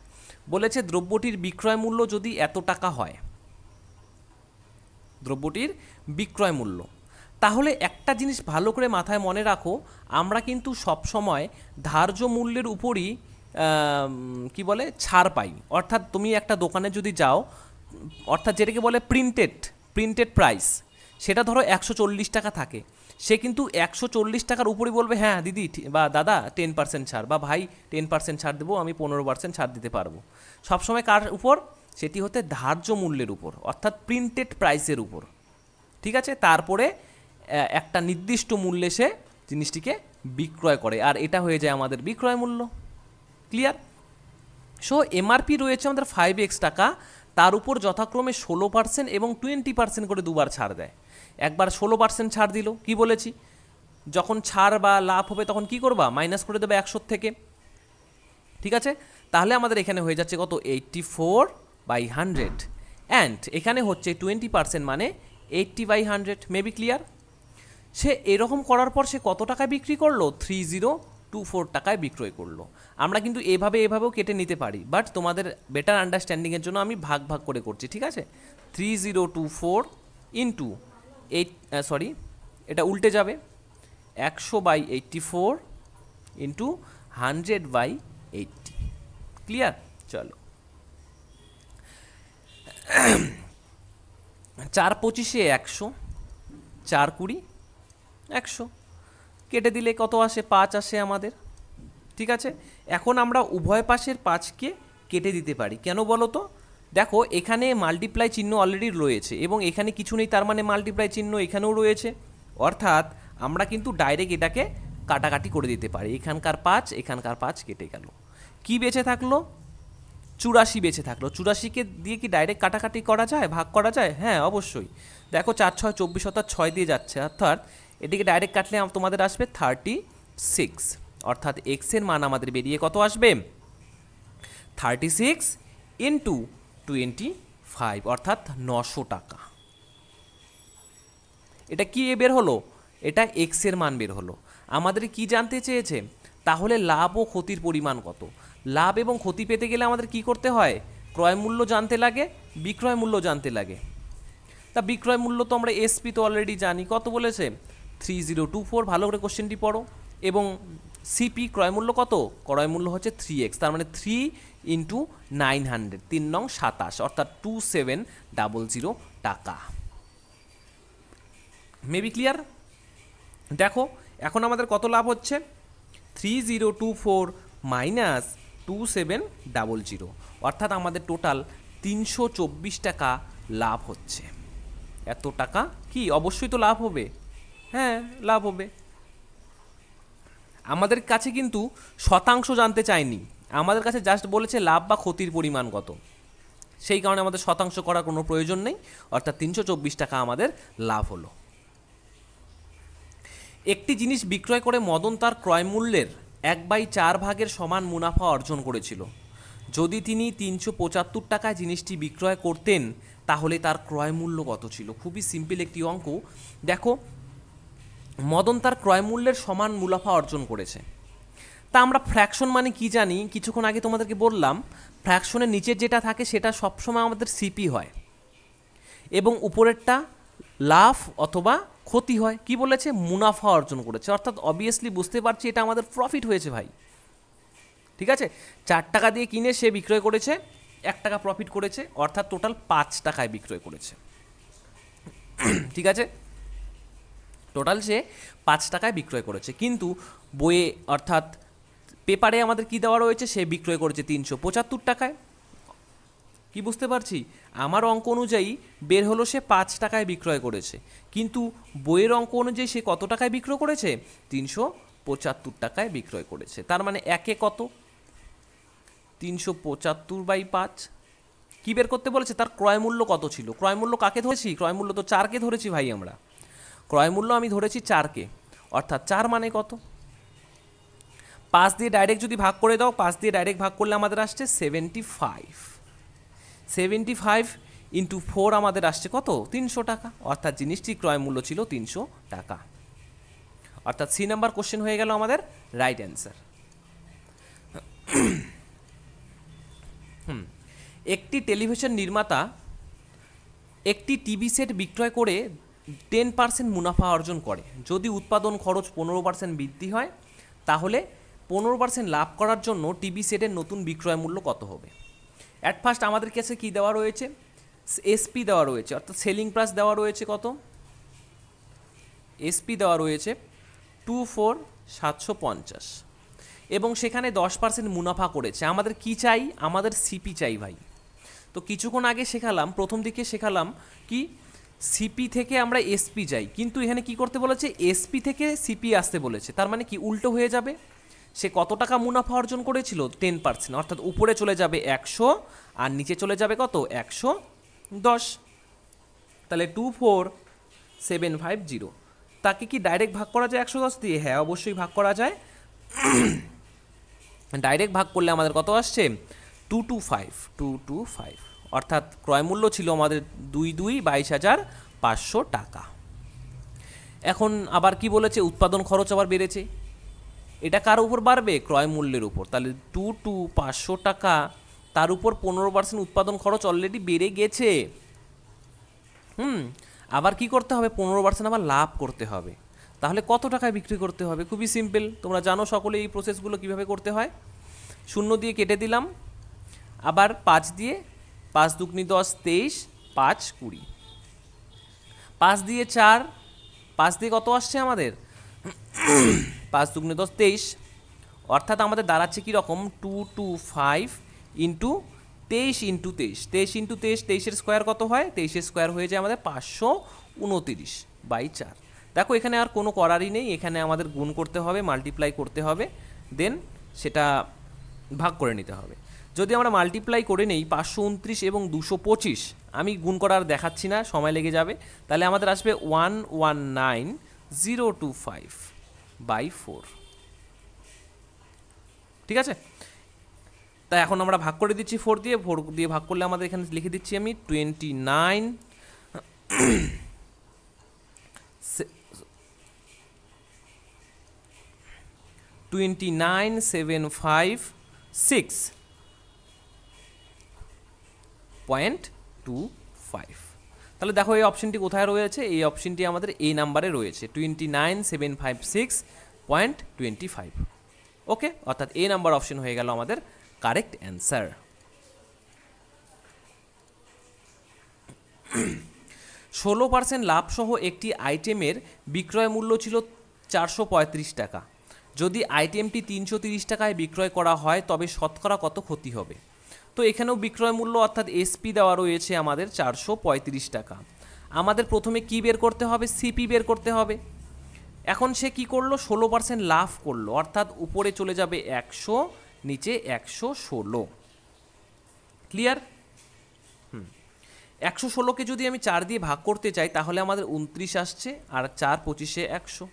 বলেছে দ্রব্যটির বিক্রয় মূল্য যদি এত টাকা হয়, দ্রব্যটির বিক্রয় মূল্য, তাহলে একটা জিনিস ভালো করে মাথায় মনে রাখো, আমরা কিন্তু সব সময় ধার্য মূল্যের উপরই কি বলে ছাড় পাই। অর্থাৎ তুমি একটা দোকানে যদি যাও, অর্থাৎ যেটাকে বলে প্রিন্টেড প্রাইস, সেটা ধরো 140 টাকা থাকে, সে কিন্তু 140 টাকার উপরই বলবে হ্যাঁ দিদি বা দাদা 10% ছাড়, বা ভাই 10% ছাড় দেবো, আমি 15% ছাড় দিতে পারবো। সবসময় কার উপর? সেটি হতে ধার্য মূল্যের উপর, অর্থাৎ প্রিন্টেড প্রাইসের উপর। ঠিক আছে, তারপরে একটা নির্দিষ্ট মূল্যে সে জিনিসটিকে বিক্রয় করে, আর এটা হয়ে যায় আমাদের বিক্রয় মূল্য। ক্লিয়ার? সো এমআরপি রয়েছে আমাদের 5x টাকা, তার উপর যথাক্রমে 16% এবং 20% করে দুবার ছাড় দেয়। একবার 16% ছাড় দিল, কি বলেছি, যখন ছাড় বা লাভ হবে তখন কি করবা, মাইনাস করে দেবে 100 থেকে। ঠিক আছে, তাহলে আমাদের এখানে হয়ে যাচ্ছে কত, 84/100, অ্যান্ড এখানে হচ্ছে 20% মানে 80/100। Maybe clear? সে এরকম করার পর সে কত টাকায় বিক্রি করলো? 3024 টাকায় বিক্রয় করলো। আমরা কিন্তু এভাবেও কেটে নিতে পারি, বাট তোমাদের বেটার আন্ডারস্ট্যান্ডিংয়ের জন্য আমি ভাগ করে করছি। ঠিক আছে, 3024 ইন্টু 8, এটা উল্টে যাবে, 100/84 ইন্টু 100/80। ক্লিয়ার? চলো, 4 25 100, 4 20 100, কেটে দিলে কত আসে? 5 আসে আমাদের। ঠিক আছে, এখন আমরা উভয় পাশের 5কে কেটে দিতে পারি। কেন বলো তো? দেখো এখানে মাল্টিপ্লাই চিহ্ন অলরেডি রয়েছে এবং এখানে কিছু নেই, তার মানে মাল্টিপ্লাই চিহ্ন এখানেও রয়েছে। অর্থাৎ আমরা কিন্তু ডাইরেক্ট এটাকে কাটাকাটি করে দিতে পারি। এখানকার 5 এখানকার 5 কেটে গেল। কি বেঁচে থাকলো? 84 বেঁচে থাকলো। 84কে দিয়ে কি ডাইরেক্ট কাটাকাটি করা যায়, ভাগ করা যায়? হ্যাঁ অবশ্যই। দেখো 4 6 24, অর্থাৎ 6 দিয়ে যাচ্ছে, অর্থাৎ এটিকে ডাইরেক্ট কাটলে তোমাদের আসবে 36। অর্থাৎ এক্সের মান আমাদের বেরিয়ে কত আসবে? 36 ইন্টু 25, অর্থাৎ 900 টাকা। এটা কি বের হলো? এটা এক্সের মান বের হলো। আমাদের কি জানতে চেয়েছে? তাহলে লাভ ও ক্ষতির পরিমাণ কত? লাভ এবং ক্ষতি পেতে গেলে আমাদের কি করতে হয়? ক্রয় মূল্য জানতে লাগে, বিক্রয় মূল্য জানতে লাগে। তা বিক্রয় মূল্য তো আমরা এসপি তো অলরেডি জানি, কত বলেছে? 3024। ভালো করে কোশ্চেনটি পড়ো। এবং সিপি ক্রয় মূল্য কত? ক্রয় মূল্য হচ্ছে 3x, তার মানে 3 ইন্টু 900, 3 নং 27, অর্থাৎ 2700 টাকা। Maybe clear? দেখো এখন আমাদের কত লাভ হচ্ছে? 3024 মাইনাস 2700, অর্থাৎ আমাদের টোটাল 324 টাকা লাভ হচ্ছে। এত টাকা কি অবশ্যই তো লাভ হবে? হ্যাঁ লাভ হবে। আমাদের কাছে কিন্তু শতাংশ জানতে চায়নি, আমাদের কাছে জাস্ট বলেছে লাভ বা ক্ষতির পরিমাণ কত। সেই কারণে আমাদের শতাংশ করার কোনো প্রয়োজন নেই, অর্থাৎ 324 টাকা আমাদের লাভ হলো। একটি জিনিস বিক্রয় করে মদন তার ক্রয় মূল্যের 1/4 সমান মুনাফা অর্জন করেছিল। যদি তিনি 375 টাকায় জিনিসটি বিক্রয় করতেন তাহলে তার ক্রয় মূল্য কত ছিল? খুবই সিম্পল একটি অঙ্ক। দেখো মদন তার ক্রয় মূল্যের সমান মুনাফা অর্জন করেছে। তা আমরা ফ্র্যাকশন মানে কি জানি? কিছুক্ষণ আগে তোমাদেরকে বললাম, ফ্র্যাকশনের নিচের যেটা থাকে সেটা সবসময় আমাদের সিপি হয় এবং উপরেরটা লাভ অথবা ক্ষতি হয়। কি বলেছে? মুনাফা অর্জন করেছে, অর্থাৎ অবভিয়াসলি বুঝতে পারছি এটা আমাদের প্রফিট হয়েছে ভাই। ঠিক আছে, 4 টাকা দিয়ে কিনে সে বিক্রয় করেছে, 1 টাকা প্রফিট করেছে, অর্থাৎ টোটাল 5 টাকায় বিক্রয় করেছে। ঠিক আছে, টোটাল সে 5 টাকায় বিক্রয় করেছে। কিন্তু বইয়ে অর্থাৎ পেপারে আমাদের কি দেওয়া রয়েছে? সে বিক্রয় করেছে 375 টাকায়। কি বুঝতে পারছি? আমার অঙ্ক অনুযায়ী বের হলো সে 5 টাকায় বিক্রয় করেছে, কিন্তু বইয়ের অঙ্ক অনুযায়ী সে কত টাকায় বিক্রয় করেছে? 375 টাকায় বিক্রয় করেছে। তার মানে একে কত? 375/5। কি বের করতে বলেছে? তার ক্রয় মূল্য কত ছিল। ক্রয় মূল্য কাকে ধরেছি? ক্রয় মূল্য তো 4কে ধরেছি ভাই আমরা। ক্রয় মূল্য আমি ধরেছি 4কে, অর্থাৎ 4 মানে কত? 5 দিয়ে ডাইরেক্ট যদি ভাগ করে দাও, 5 দিয়ে ডাইরেক্ট ভাগ করলে আমাদের আসছে 75। 75 ইন্টু 4 আমাদের আসছে কত? 300 টাকা, অর্থাৎ জিনিসটির ক্রয় মূল্য ছিল 300 টাকা। অর্থাৎ সি নাম্বার কোশ্চেন হয়ে গেল আমাদের রাইট অ্যান্সার। একটি টেলিভিশন নির্মাতা একটি টিভি সেট বিক্রয় করে 10% মুনাফা অর্জন করে। যদি উৎপাদন খরচ 15% বৃদ্ধি হয় তাহলে 15% লাভ করার জন্য টিভি সেটের নতুন বিক্রয় মূল্য কত হবে? অ্যাট ফার্স্ট আমাদের কাছে কি দেওয়া রয়েছে? এসপি দেওয়া রয়েছে, অর্থাৎ সেলিং প্রাইস দেওয়া রয়েছে কত? এসপি দেওয়া রয়েছে 24,750 এবং সেখানে 10% মুনাফা করেছে। আমাদের কি চাই? আমাদের সিপি চাই ভাই। তো কিছুক্ষণ আগে শেখালাম, প্রথম দিকে শেখালাম কি সিপি থেকে আমরা এসপি যাই, কিন্তু এখানে কি করতে বলেছে? এসপি থেকে সিপি আসতে বলেছে। তার মানে কি উল্টো হয়ে যাবে? সে কত টাকা মুনাফা অর্জন করেছিল? 10%, অর্থাৎ উপরে চলে যাবে 100 আর নিচে চলে যাবে কত? 110। তাহলে 24750। তাকে কি ডাইরেক্ট ভাগ করা যায় 110 দিয়ে? হ্যাঁ অবশ্যই ভাগ করা যায়। ডাইরেক্ট ভাগ করলে আমাদের কত আসছে? 225, অর্থাৎ ক্রয় মূল্য ছিল আমাদের 22,500 টাকা। এখন আবার কি বলেছে? উৎপাদন খরচ আবার বেড়েছে। এটা কার উপর বাড়বে? ক্রয় মূল্যের উপর। তাহলে 22,500 টাকা, তার উপর 15% উৎপাদন খরচ অলরেডি বেড়ে গেছে। আবার কি করতে হবে? 15% আবার লাভ করতে হবে। তাহলে কত টাকায় বিক্রি করতে হবে? খুবই সিম্পল, তোমরা জানো সকলে এই প্রসেসগুলো কিভাবে করতে হয়। 0 দিয়ে কেটে দিলাম, আবার 5 দিয়ে, 5 দুগুনি 10, 23, 5 20, 5 দিয়ে 4, 5 দিয়ে কত আসছে আমাদের? 5 দুগুণে 10 23, অর্থাৎ আমাদের দাঁড়াচ্ছে কীরকম 225 ইন্টু 23 ইন্টু 23, 23 ইন্টু 23, 23-এর স্কোয়ার কত হয়, 23-এর স্কোয়ার হয়ে যায় আমাদের 529/4। দেখো এখানে আর কোনো করারই নেই, এখানে আমাদের গুণ করতে হবে, মাল্টিপ্লাই করতে হবে, দেন সেটা ভাগ করে নিতে হবে। যদি আমরা মাল্টিপ্লাই করে নেই 529 এবং 225, আমি গুণ করার দেখাচ্ছি না, সময় লেগে যাবে, তাহলে আমাদের আসবে 119025/4। ঠিক আছে, তাই এখন আমরা ভাগ করে দিচ্ছি 4 দিয়ে, 4 দিয়ে ভাগ করলে আমাদের এখানে লিখে দিচ্ছি আমি 29756.25। তাহলে দেখো এই অপশনটি কোথায় রয়েছে, এই অপশনটি আমাদের এই নাম্বারে রয়েছে 29756.25। ওকে, অর্থাৎ এই নাম্বার অপশন হয়ে গেল আমাদের কারেক্ট অ্যান্সার। 16% লাভসহ একটি আইটেমের বিক্রয় মূল্য ছিল 435 টাকা। যদি আইটেমটি 330 টাকায় বিক্রয় করা হয় তবে শতকরা কত ক্ষতি হবে? তো এখানেও বিক্রয় মূল্য অর্থাৎ এসপি দেওয়া রয়েছে আমাদের 435 টাকা। আমাদের প্রথমে কি বের করতে হবে, সিপি বের করতে হবে। এখন সে কি করলো, 16% লাভ করলো, অর্থাৎ উপরে চলে যাবে 100, নিচে 116। ক্লিয়ার? 116কে যদি আমি 4 দিয়ে ভাগ করতে চাই তাহলে আমাদের 29 আসছে, আর 4 25-এ 100,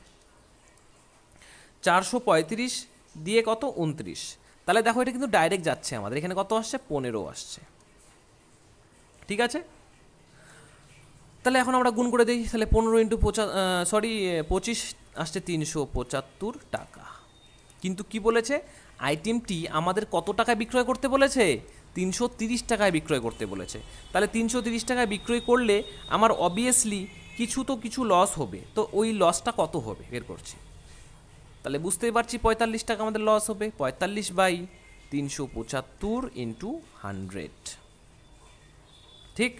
435 দিয়ে কত 29। তাহলে দেখো এটা কিন্তু ডাইরেক্ট যাচ্ছে, আমাদের এখানে কত আসছে 15 আসছে। ঠিক আছে, তাহলে এখন আমরা গুণ করে দিই, তাহলে 15 ইন্টু 25 আসছে 375 টাকা। কিন্তু কি বলেছে, আইটেমটি আমাদের কত টাকায় বিক্রয় করতে বলেছে, 330 টাকায় বিক্রয় করতে বলেছে। তাহলে 330 টাকায় বিক্রয় করলে আমার অবভিয়াসলি কিছু লস হবে, তো ওই লসটা কত হবে বের করছি। তাহলে বুঝতেই পারছি 45 টাকা আমাদের লস হবে, 45/375 ইন্টু 100। ঠিক,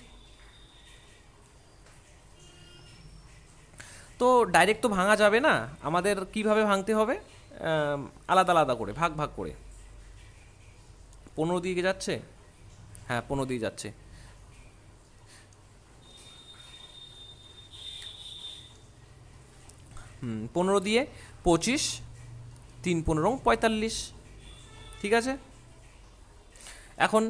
তো ডাইরেক্ট তো ভাঙা যাবে না, আমাদের কিভাবে ভাঙতে হবে, আলাদা আলাদা করে ভাগ ভাগ করে। 15 দিয়ে যাচ্ছে, হ্যাঁ 15 দিয়ে যাচ্ছে, 15 দিয়ে 25, 3 15 45। ঠিক আছে, এখন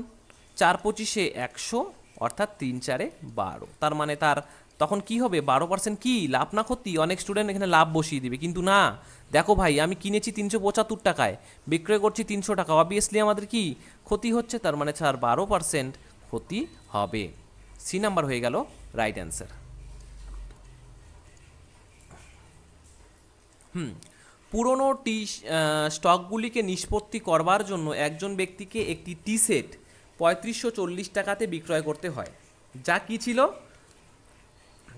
4 25-এ 100, অর্থাৎ 3 4-এ 12। তার মানে তার তখন কি হবে, 12% কি লাভ না ক্ষতি? অনেক স্টুডেন্ট এখানে লাভ বসিয়ে দিবে, কিন্তু না, দেখো ভাই আমি কিনেছি 375 টাকায়, বিক্রয় করছি 300 টাকা, অবভিয়াসলি আমাদের কি ক্ষতি হচ্ছে, তার মানে 12% ক্ষতি হবে। সি নাম্বার হয়ে গেল রাইট অ্যান্সার। পুরনো স্টকগুলিকে নিষ্পত্তি করবার জন্য একজন ব্যক্তিকে একটি টি সেট 3540 টাকাতে বিক্রয় করতে হয়, যা কি ছিল,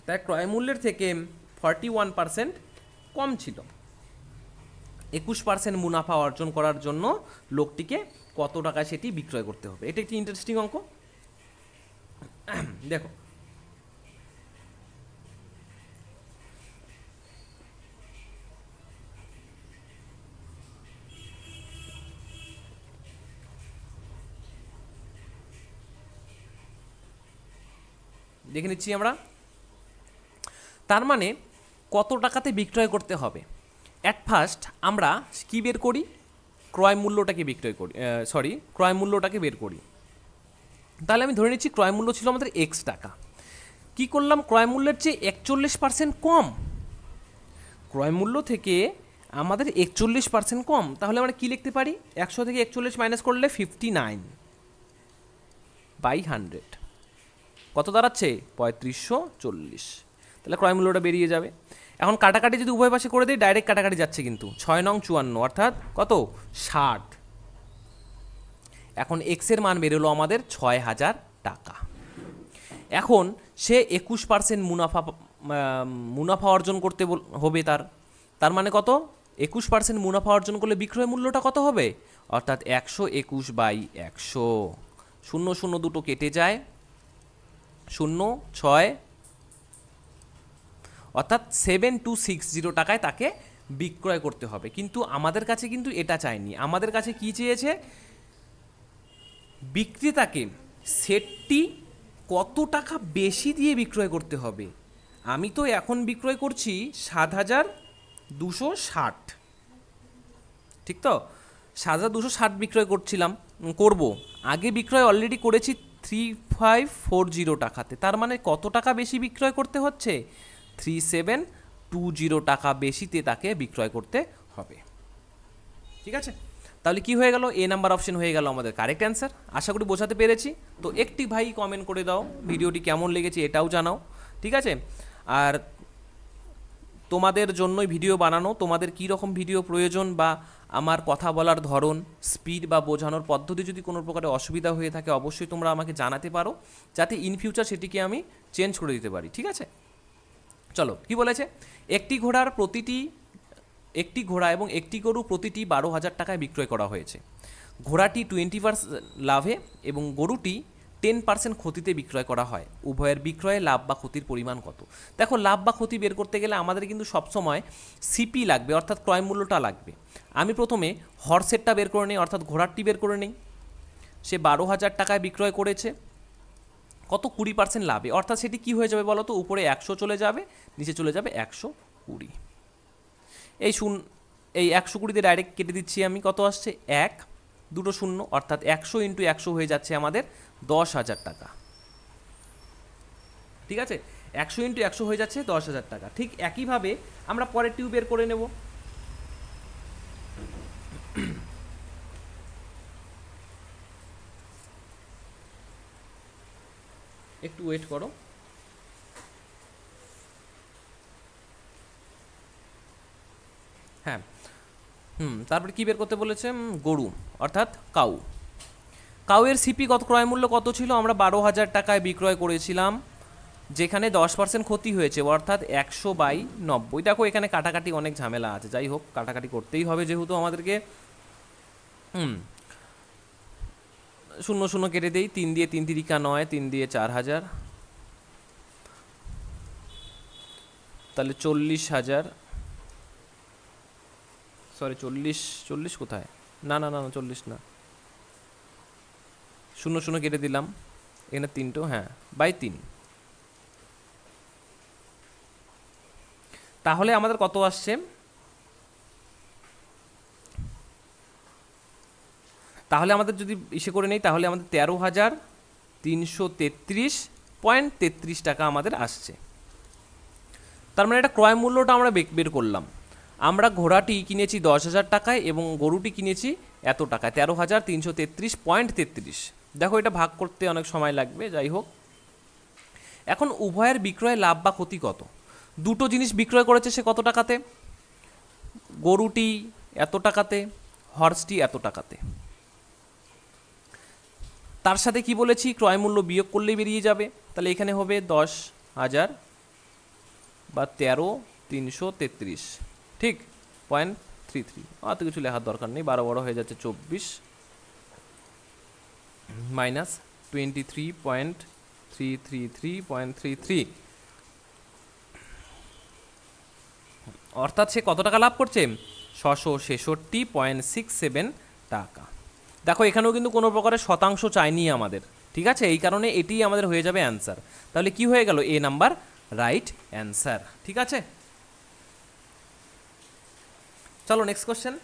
তার ক্রয় মূল্যের থেকে 41% কম ছিল। 21% মুনাফা অর্জন করার জন্য লোকটিকে কত টাকায় সেটি বিক্রয় করতে হবে? এটা একটি ইন্টারেস্টিং অঙ্ক। দেখো দেখে নিচ্ছি আমরা, তার মানে কত টাকাতে বিক্রয় করতে হবে। অ্যাট ফার্স্ট আমরা কি বের করি, ক্রয় মূল্যটাকে ক্রয় মূল্যটাকে বের করি। তাহলে আমি ধরে নিচ্ছি ক্রয় মূল্য ছিল আমাদের এক্স টাকা। কি করলাম, ক্রয় মূল্যের চেয়ে 41% কম, ক্রয় মূল্য থেকে আমাদের 41% কম, তাহলে আমরা কি লিখতে পারি, 100 থেকে 41 মাইনাস করলে 59/100 কত দাঁড়াচ্ছে 3540। তাহলে ক্রয় মূল্যটা বেরিয়ে যাবে। এখন কাটাকাটি যদি উভয় পাশে করে দিই, ডাইরেক্ট কাটাকাটি যাচ্ছে, কিন্তু 6 নং 54, অর্থাৎ কত 60। এখন এক্সের মান বেরোলো আমাদের 6000 টাকা। এখন সে 21% মুনাফা অর্জন করতে হবে, তার মানে কত, 21% মুনাফা অর্জন করলে বিক্রয় মূল্যটা কত হবে, অর্থাৎ 121/100। 0 0 দুটো কেটে যায়, 0 6, অর্থাৎ 7260 টাকায় তাকে বিক্রয় করতে হবে, কিন্তু আমাদের কাছে কিন্তু এটা চাইনি। আমাদের কাছে কি চেয়েছে, বিক্রেতাকে সেটটি কত টাকা বেশি দিয়ে বিক্রয় করতে হবে। আমি তো এখন বিক্রয় করছি 7,260, ঠিক তো? 7,260 বিক্রয় করব। আগে বিক্রয় অলরেডি করেছি 3,540 টাকাতে, তার মানে কত টাকা বেশি বিক্রয় করতে হচ্ছে, 3,720 টাকা বেশিতে তাকে বিক্রয় করতে হবে। ঠিক আছে, তাহলে কি হয়ে গেল, এ নাম্বার অপশন হয়ে গেল আমাদের কারেক্ট অ্যান্সার। আশা করি বোঝাতে পেরেছি। তো একটি ভাই কমেন্ট করে দাও ভিডিওটি কেমন লেগেছে এটাও জানাও, ঠিক আছে? আর তোমাদের জন্যই ভিডিও বানানো, তোমাদের কী রকম ভিডিও প্রয়োজন বা আমার কথা বলার ধরন, স্পিড বা বোঝানোর পদ্ধতি যদি কোনো প্রকারে অসুবিধা হয়ে থাকে অবশ্যই তোমরা আমাকে জানাতে পারো, যাতে ইন ফিউচার সেটিকে আমি চেঞ্জ করে দিতে পারি। ঠিক আছে, চলো কি বলেছে, একটি ঘোড়া এবং একটি গরু প্রতিটি 12,000 টাকায় বিক্রয় করা হয়েছে। ঘোড়াটি 20% লাভে এবং গরুটি 10% ক্ষতিতে বিক্রয় করা হয়। উভয়ের বিক্রয়ে লাভ বা ক্ষতির পরিমাণ কত? দেখো, লাভ বা ক্ষতি বের করতে গেলে আমাদের কিন্তু সবসময় সিপি লাগবে, অর্থাৎ ক্রয় মূল্যটা লাগবে। আমি প্রথমে হর্সেরটা বের করে নিই, অর্থাৎ ঘোড়ারটি বের করে নিই। সে 12,000 টাকায় বিক্রয় করেছে, কত? 20% লাভে, অর্থাৎ সেটি কি হয়ে যাবে বলো তো, উপরে 100 চলে যাবে, নিচে চলে যাবে 120। এই 120 ডাইরেক্ট কেটে দিচ্ছি আমি, কত আসছে, 1 2 শূন্য, অর্থাৎ 100 × 100 হয়ে যাচ্ছে আমাদের 10,000 টাকা। ঠিক আছে, 100 × 100 হয়ে যাচ্ছে 10,000 টাকা। ঠিক একইভাবে আমরা পরের টিউ বের করে নেব। একটু ওয়েট করো। হ্যাঁ, তারপরে কি বের করতে বলেছে, গরু অর্থাৎ কাউয়ের সিপি কত, ক্রয় মূল্য কত ছিল, আমরা 12,000 টাকায় বিক্রয় করেছিলাম, যেখানে 10% ক্ষতি হয়েছে, অর্থাৎ 100/90। দেখো এখানে কাটাকাটি অনেক ঝামেলা আছে, যাই হোক কাটাকাটি করতেই হবে যেহেতু আমাদেরকে। 0 0 কেটে দেই, 3 দিয়ে 3 × 9, 3 দিয়ে 4,000, তাহলে 40,000, সরি 40 কোথায়, না 40 না, 0 0 কেটে দিলাম, এখানে 3টো, হ্যাঁ, /3। তাহলে আমাদের কত আসছে, তাহলে আমাদের যদি ইসে করে নেই, তাহলে আমাদের 13,333.33 টাকা আমাদের আসছে। তার মানে এটা ক্রয় মূল্যটা আমরা বের করলাম। আমরা ঘোড়াটি কিনেছি 10,000 টাকায় এবং গরুটি কিনেছি এত টাকায়, 13,333.33। দেখো এটা ভাগ করতে অনেক সময় লাগবে, যাই হোক। এখন উভয়ের বিক্রয় লাভ বা ক্ষতি কত? দুটো জিনিস বিক্রয় করেছে সে কত টাকাতে, গরুটি এত টাকাতে, হর্সটি এত টাকাতে। তার সাথে কি বলেছি, ক্রয় মূল্য বিয়োগ করলেই বেরিয়ে যাবে, তাহলে এখানে হবে 10,000 বা 13,333, ঠিক, 0.33। অত কিছু লেখার দরকার নেই, 12 হয়ে যাচ্ছে 24 মাইনাস 23.333.33, অর্থাৎ সে কত টাকা লাভ করছে, 666.67 টাকা। দেখো এখানেও কিন্তু কোনো প্রকারের শতাংশ চাইনি আমাদের, ঠিক আছে, এই কারণে এটি আমাদের হয়ে যাবে অ্যান্সার। তাহলে কি হয়ে গেল, এ নাম্বার রাইট অ্যান্সার। ঠিক আছে, চলো নেক্সট কোশ্চেন।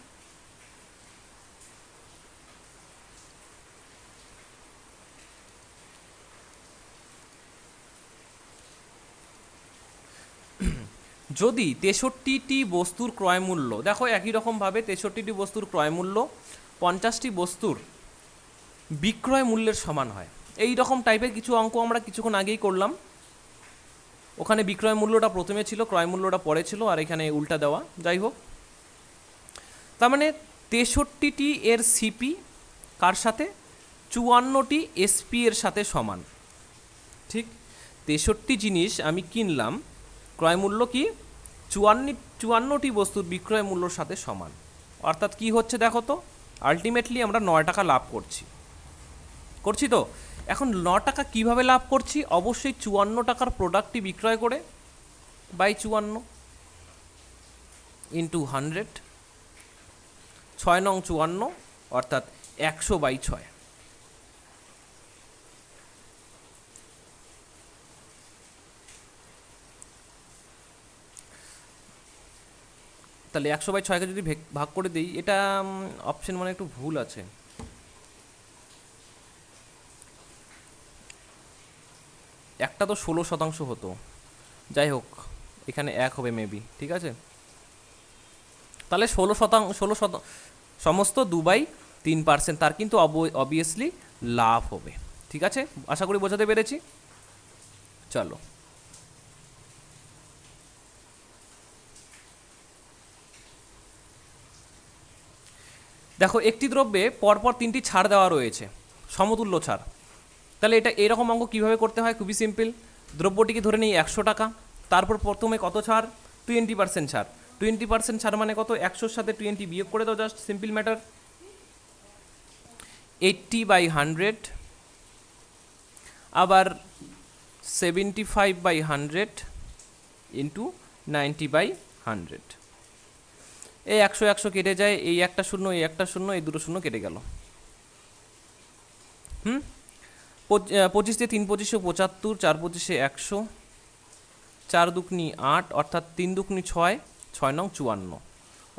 যদি 63টি বস্তুর ক্রয় মূল্য, দেখো একই রকমভাবে 63টি বস্তুর ক্রয় মূল্য 50টি বস্তুর বিক্রয় মূল্যের সমান হয়, এই রকম টাইপের কিছু অঙ্ক আমরা কিছুক্ষণ আগেই করলাম। ওখানে বিক্রয় মূল্যটা প্রথমে ছিল, ক্রয় মূল্যটা পরে ছিল, আর এখানে উল্টা দেওয়া। যাই হোক, তার মানে 63টি এর সিপি কার সাথে, 54টি এসপি এর সাথে সমান। ঠিক, 63টি জিনিস আমি কিনলাম, ক্রয় মূল্য কি, 54টি বস্তুর বিক্রয় মূল্যর সাথে সমান। অর্থাৎ কি হচ্ছে দেখো তো, আলটিমেটলি আমরা 9 টাকা লাভ করছি তো। এখন 9 টাকা কিভাবে লাভ করছি, অবশ্যই 54 টাকার প্রোডাক্টটি বিক্রয় করে /54, ইন্টু 100, 6 নং 54 অর্থাৎ 100/6। তাহলে 100/6কে যদি ভাগ করে দিই, এটা অপশন মানে একটু ভুল আছে, একটা তো 16% হতো, যাই হোক এখানে 1 হবে মেবি, ঠিক আছে। তাহলে 16% সমস্ত 2/3%, তার কিন্তু অবভিয়াসলি লাভ হবে, ঠিক আছে। আশা করি বোঝাতে পেরেছি। চলো দেখো, একটি দ্রব্যে পরপর 3টি ছাড় দেওয়া রয়েছে, সমতুল্য ছাড়। তাহলে এটা এরকম অঙ্ক কীভাবে করতে হয়, খুবই সিম্পল। দ্রব্যটিকে ধরে নিই 100 টাকা, তারপর প্রথমে কত ছাড়, 20% ছাড়। 20% ছাড় মানে কত, 100-র সাথে 20 বিয়োগ করে দাও, জাস্ট সিম্পল ম্যাটার। 80/100, আবার 75/100 ইন্টু 90/100। এই 100 কেটে যায়, এই একটা শূন্য, এই একটা শূন্য, এই দুটো শূন্য কেটে গেল। 25 দিয়ে 3 25 75, 4 25 100, 4 দুগুনি 8 অর্থাৎ 3 দুগুনি 6, 6 নং 54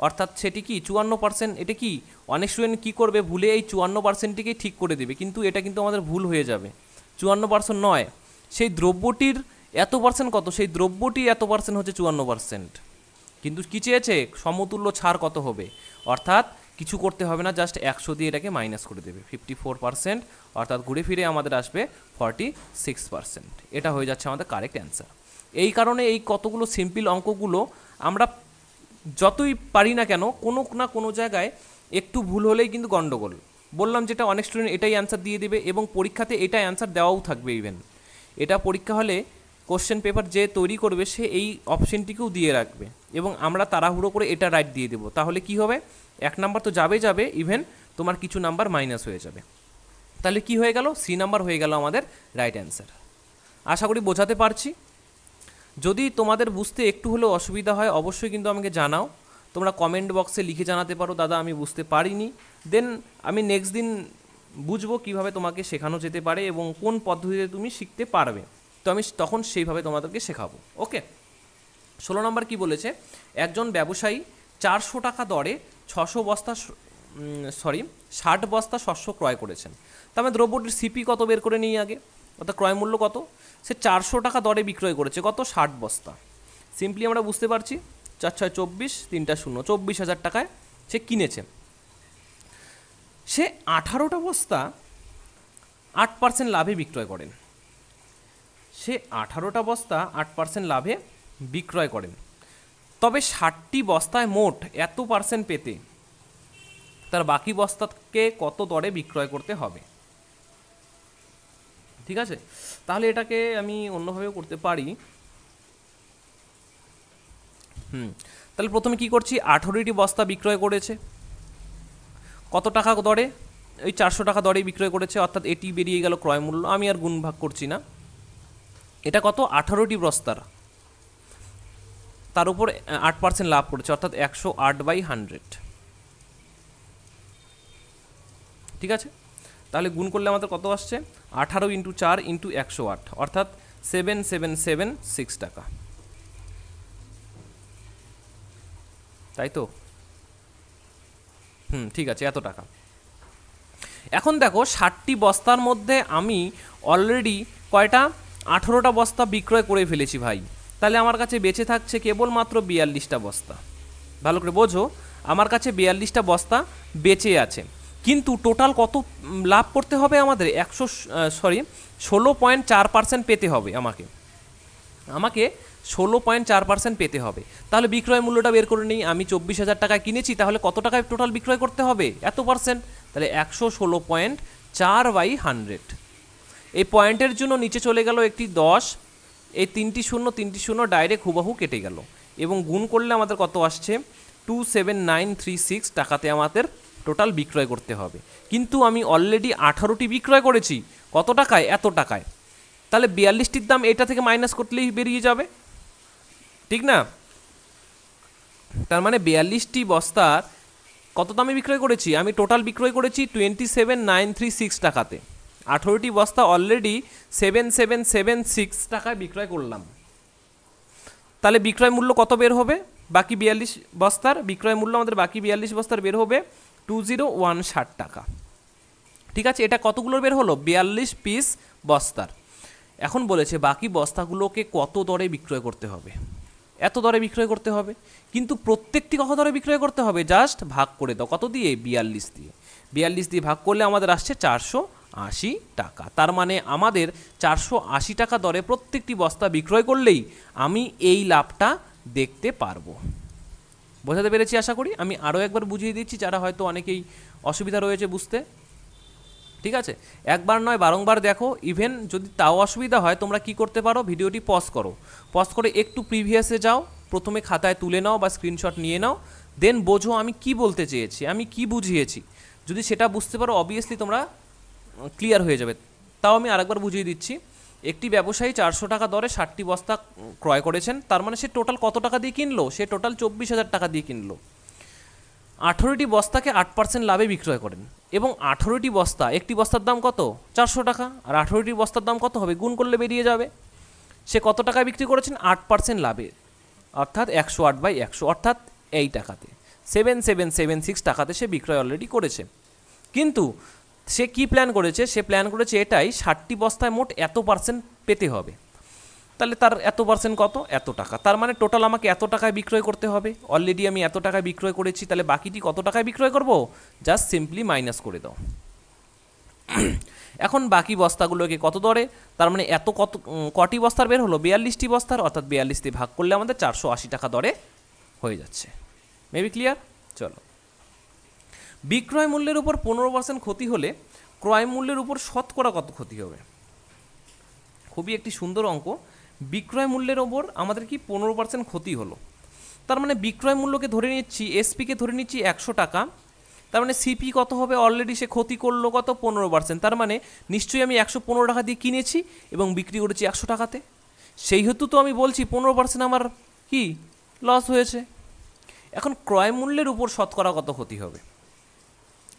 অর্থাৎ সেটি কি 54%। এটা কি অনেক স্টুডেন্ট কী করবে, ভুলে এই 54%টিকে ঠিক করে দেবে, কিন্তু এটা কিন্তু আমাদের ভুল হয়ে যাবে। 54% নয়, সেই দ্রব্যটির এত পার্সেন্ট কত, সেই দ্রব্যটির এত পার্সেন্ট হচ্ছে 54%। কিন্তু কী চেয়েছে, সমতুল্য ছাড় কত হবে, অর্থাৎ কিছু করতে হবে না, জাস্ট 100 দিয়ে এটাকে মাইনাস করে দেবে, 54%, অর্থাৎ ঘুরে ফিরে আমাদের আসবে 46%। এটা হয়ে যাচ্ছে আমাদের কারেক্ট অ্যান্সার। এই কারণে এই কতগুলো সিম্পল অঙ্কগুলো আমরা যতই পারি না কেন, কোনো না কোনো জায়গায় একটু ভুল হলেই কিন্তু গণ্ডগোল। বললাম যেটা অনেক স্টুডেন্ট এটাই অ্যান্সার দিয়ে দেবে, এবং পরীক্ষাতে এটাই অ্যান্সার দেওয়াও থাকবে। ইভেন এটা পরীক্ষা হলে কোশ্চেন পেপার যে তৈরি করবে সে এই অপশনটিকেও দিয়ে রাখবে, এবং আমরা তাড়াহুড়ো করে এটা রাইট দিয়ে দেবো। তাহলে কি হবে, 1 নাম্বার তো যাবে, ইভেন তোমার কিছু নাম্বার মাইনাস হয়ে যাবে। তাহলে কি হয়ে গেল, সি নাম্বার হয়ে গেল আমাদের রাইট অ্যান্সার। আশা করি বোঝাতে পারছি। যদি তোমাদের বুঝতে একটু হলেও অসুবিধা হয়, অবশ্যই কিন্তু আমাকে জানাও। তোমরা কমেন্ট বক্সে লিখে জানাতে পারো, দাদা আমি বুঝতে পারিনি। দেন আমি নেক্সট দিন বুঝবো কিভাবে তোমাকে শেখানো যেতে পারে এবং কোন পদ্ধতিতে তুমি শিখতে পারবে, তো আমি তখন সেইভাবে তোমাদেরকে শেখাবো। ওকে, 16 নম্বর কি বলেছে, একজন ব্যবসায়ী 400 টাকা দরে 60 বস্তা শস্য ক্রয় করেছেন। তার মানে দ্রব্যটির সিপি কত বের করে নিই আগে, অর্থাৎ ক্রয় মূল্য কত। সে 400 টাকা দরে বিক্রয় করেছে কত, 60 বস্তা। সিম্পলি আমরা বুঝতে পারছি 4 6 24, 3টা শূন্য, 24,000 টাকায় সে কিনেছে। সে 18টা বস্তা 8% লাভে বিক্রয় করেন। সে 18টা বস্তা 8% লাভে বিক্রয় করেন, তবে 60টি বস্তায় মোট এত পার্সেন্ট পেতে তার বাকি বস্তাকে কত দরে বিক্রয় করতে হবে। ঠিক আছে, তাহলে এটাকে আমি অন্যভাবেও করতে পারি। তাহলে প্রথমে কি করছি, 18টি বস্তা বিক্রয় করেছে কত টাকা দরে, ওই 400 টাকা দরে বিক্রয় করেছে, অর্থাৎ এটি বেরিয়ে গেল ক্রয় মূল্য। আমি আর গুণ ভাগ করছি না, এটা কত 18টি বস্তার, তার উপর 8% লাভ করেছে, অর্থাৎ 108/100। ঠিক আছে, তাহলে গুণ করলে আমাদের কত আসছে, 18 × 4 × 108, অর্থাৎ 7776 টাকা, তাই তো। ঠিক আছে, এত টাকা। এখন দেখো 60টি বস্তার মধ্যে আমি অলরেডি কয়টা, 18টা বস্তা বিক্রয় করে ফেলেছি ভাই। তাহলে আমার কাছে বেঁচে থাকছে কেবলমাত্র 42টা বস্তা। ভালো করে বোঝো, আমার কাছে 42টা বস্তা বেঁচে আছে, কিন্তু টোটাল কত লাভ করতে হবে আমাদের, 16.4% পেতে হবে আমাকে 16.4% পেতে হবে। তাহলে বিক্রয় মূল্যটা বের করে নিই, আমি 24,000 টাকায় কিনেছি, তাহলে কত টাকায় টোটাল বিক্রয় করতে হবে, এত পার্সেন্ট, তাহলে 116.4/100। এই পয়েন্টের জন্য নিচে চলে গেল একটি 10, এই 3টি শূন্য ডাইরেক্ট হুবাহু কেটে গেল, এবং গুণ করলে আমাদের কত আসছে, 27936 টাকাতে আমাদের টোটাল বিক্রয় করতে হবে। কিন্তু আমি অলরেডি 18টি বিক্রয় করেছি কত টাকায়, এত টাকায়। তাহলে 42টির দাম এটা থেকে মাইনাস করলেই বেরিয়ে যাবে, ঠিক না। তার মানে 42টি বস্তার কত দামে বিক্রয় করেছি? আমি টোটাল বিক্রয় করেছি 27,936 টাকাতে। 18টি বস্তা অলরেডি 7776 টাকায় বিক্রয় করলাম। তাহলে বিক্রয় মূল্য কত বের হবে? বাকি 42 বস্তার বিক্রয় মূল্য আমাদের বাকি 42 বস্তার বের হবে 20,160 টাকা। ঠিক আছে, এটা কতগুলোর বের হলো? 42 পিস বস্তার। এখন বলেছে বাকি বস্তাগুলোকে কত দরে বিক্রয় করতে হবে? এত দরে বিক্রয় করতে হবে, কিন্তু প্রত্যেকটি কত দরে বিক্রয় করতে হবে? জাস্ট ভাগ করে দাও। কত দিয়ে? 42 দিয়ে। 42 দিয়ে ভাগ করলে আমাদের আসছে 480 টাকা। তার মানে আমাদের 480 টাকা দরে প্রত্যেকটি বস্তা বিক্রয় করলেই আমি এই লাভটা দেখতে পারবো। বোঝাতে পেরেছি আশা করি। আমি আরও একবার বুঝিয়ে দিচ্ছি যারা হয়তো অনেকেই অসুবিধা রয়েছে বুঝতে। ঠিক আছে, একবার নয় বারংবার দেখো। ইভেন যদি তাও অসুবিধা হয় তোমরা কি করতে পারো, ভিডিওটি পজ করো, পজ করে একটু প্রিভিয়াসে যাও, প্রথমে খাতায় তুলে নাও বা স্ক্রিনশট নিয়ে নাও, দেন বোঝো আমি কি বলতে চেয়েছি, আমি কি বুঝিয়েছি। যদি সেটা বুঝতে পারো অবভিয়াসলি তোমরা ক্লিয়ার হয়ে যাবে। তাও আমি আরেকবার বুঝিয়ে দিচ্ছি। একটি ব্যবসায়ী 400 টাকা দরে 60টি বস্তা ক্রয় করেছেন। তার মানে সে টোটাল কত টাকা দিয়ে কিনলো? সে টোটাল 24,000 টাকা দিয়ে কিনলো। 18টি বস্তাকে 8% লাভে বিক্রয় করেন এবং 18টি বস্তা, একটি বস্তার দাম কত? 400 টাকা। আর 18টি বস্তার দাম কত হবে? গুণ করলে বেরিয়ে যাবে। সে কত টাকায় বিক্রি করেছেন? 8% লাভে, অর্থাৎ 108/100, অর্থাৎ এই টাকাতে 7776 টাকাতে সে বিক্রয় অলরেডি করেছে। কিন্তু সে কি প্ল্যান করেছে? সে প্ল্যান করেছে এটাই, 60টি বস্তায় মোট এত পার্সেন্ট পেতে হবে। তাহলে তার এত পার্সেন্ট কত? এত টাকা। তার মানে টোটাল আমাকে এত টাকায় বিক্রয় করতে হবে। অলরেডি আমি এত টাকায় বিক্রয় করেছি, তাহলে বাকিটি কত টাকায় বিক্রয় করব? জাস্ট সিম্পলি মাইনাস করে দাও। এখন বাকি বস্তাগুলোকে কত দরে, তার মানে এত কত কটি বস্তার বের হলো? 42টি বস্তার, অর্থাৎ 42 দিয়ে ভাগ করলে আমাদের 480 টাকা দরে হয়ে যাচ্ছে। Maybe clear? চলো, বিক্রয় মূল্যের উপর 15% ক্ষতি হলে ক্রয় মূল্যের উপর শতকরা কত ক্ষতি হবে? খুবই একটি সুন্দর অঙ্ক। বিক্রয় মূল্যের ওপর আমাদের কি 15% ক্ষতি হলো। তার মানে বিক্রয় মূল্যকে ধরে নিচ্ছি, এসপিকে ধরে নিচ্ছি 100 টাকা। তার মানে সিপি কত হবে? অলরেডি সে ক্ষতি করলো কত? 15%। তার মানে নিশ্চয়ই আমি 115 টাকা দিয়ে কিনেছি এবং বিক্রি করেছি 100 টাকাতে। সেই হেতু তো আমি বলছি 15% আমার কি লস হয়েছে। এখন ক্রয় মূল্যের উপর শতকরা কত ক্ষতি হবে?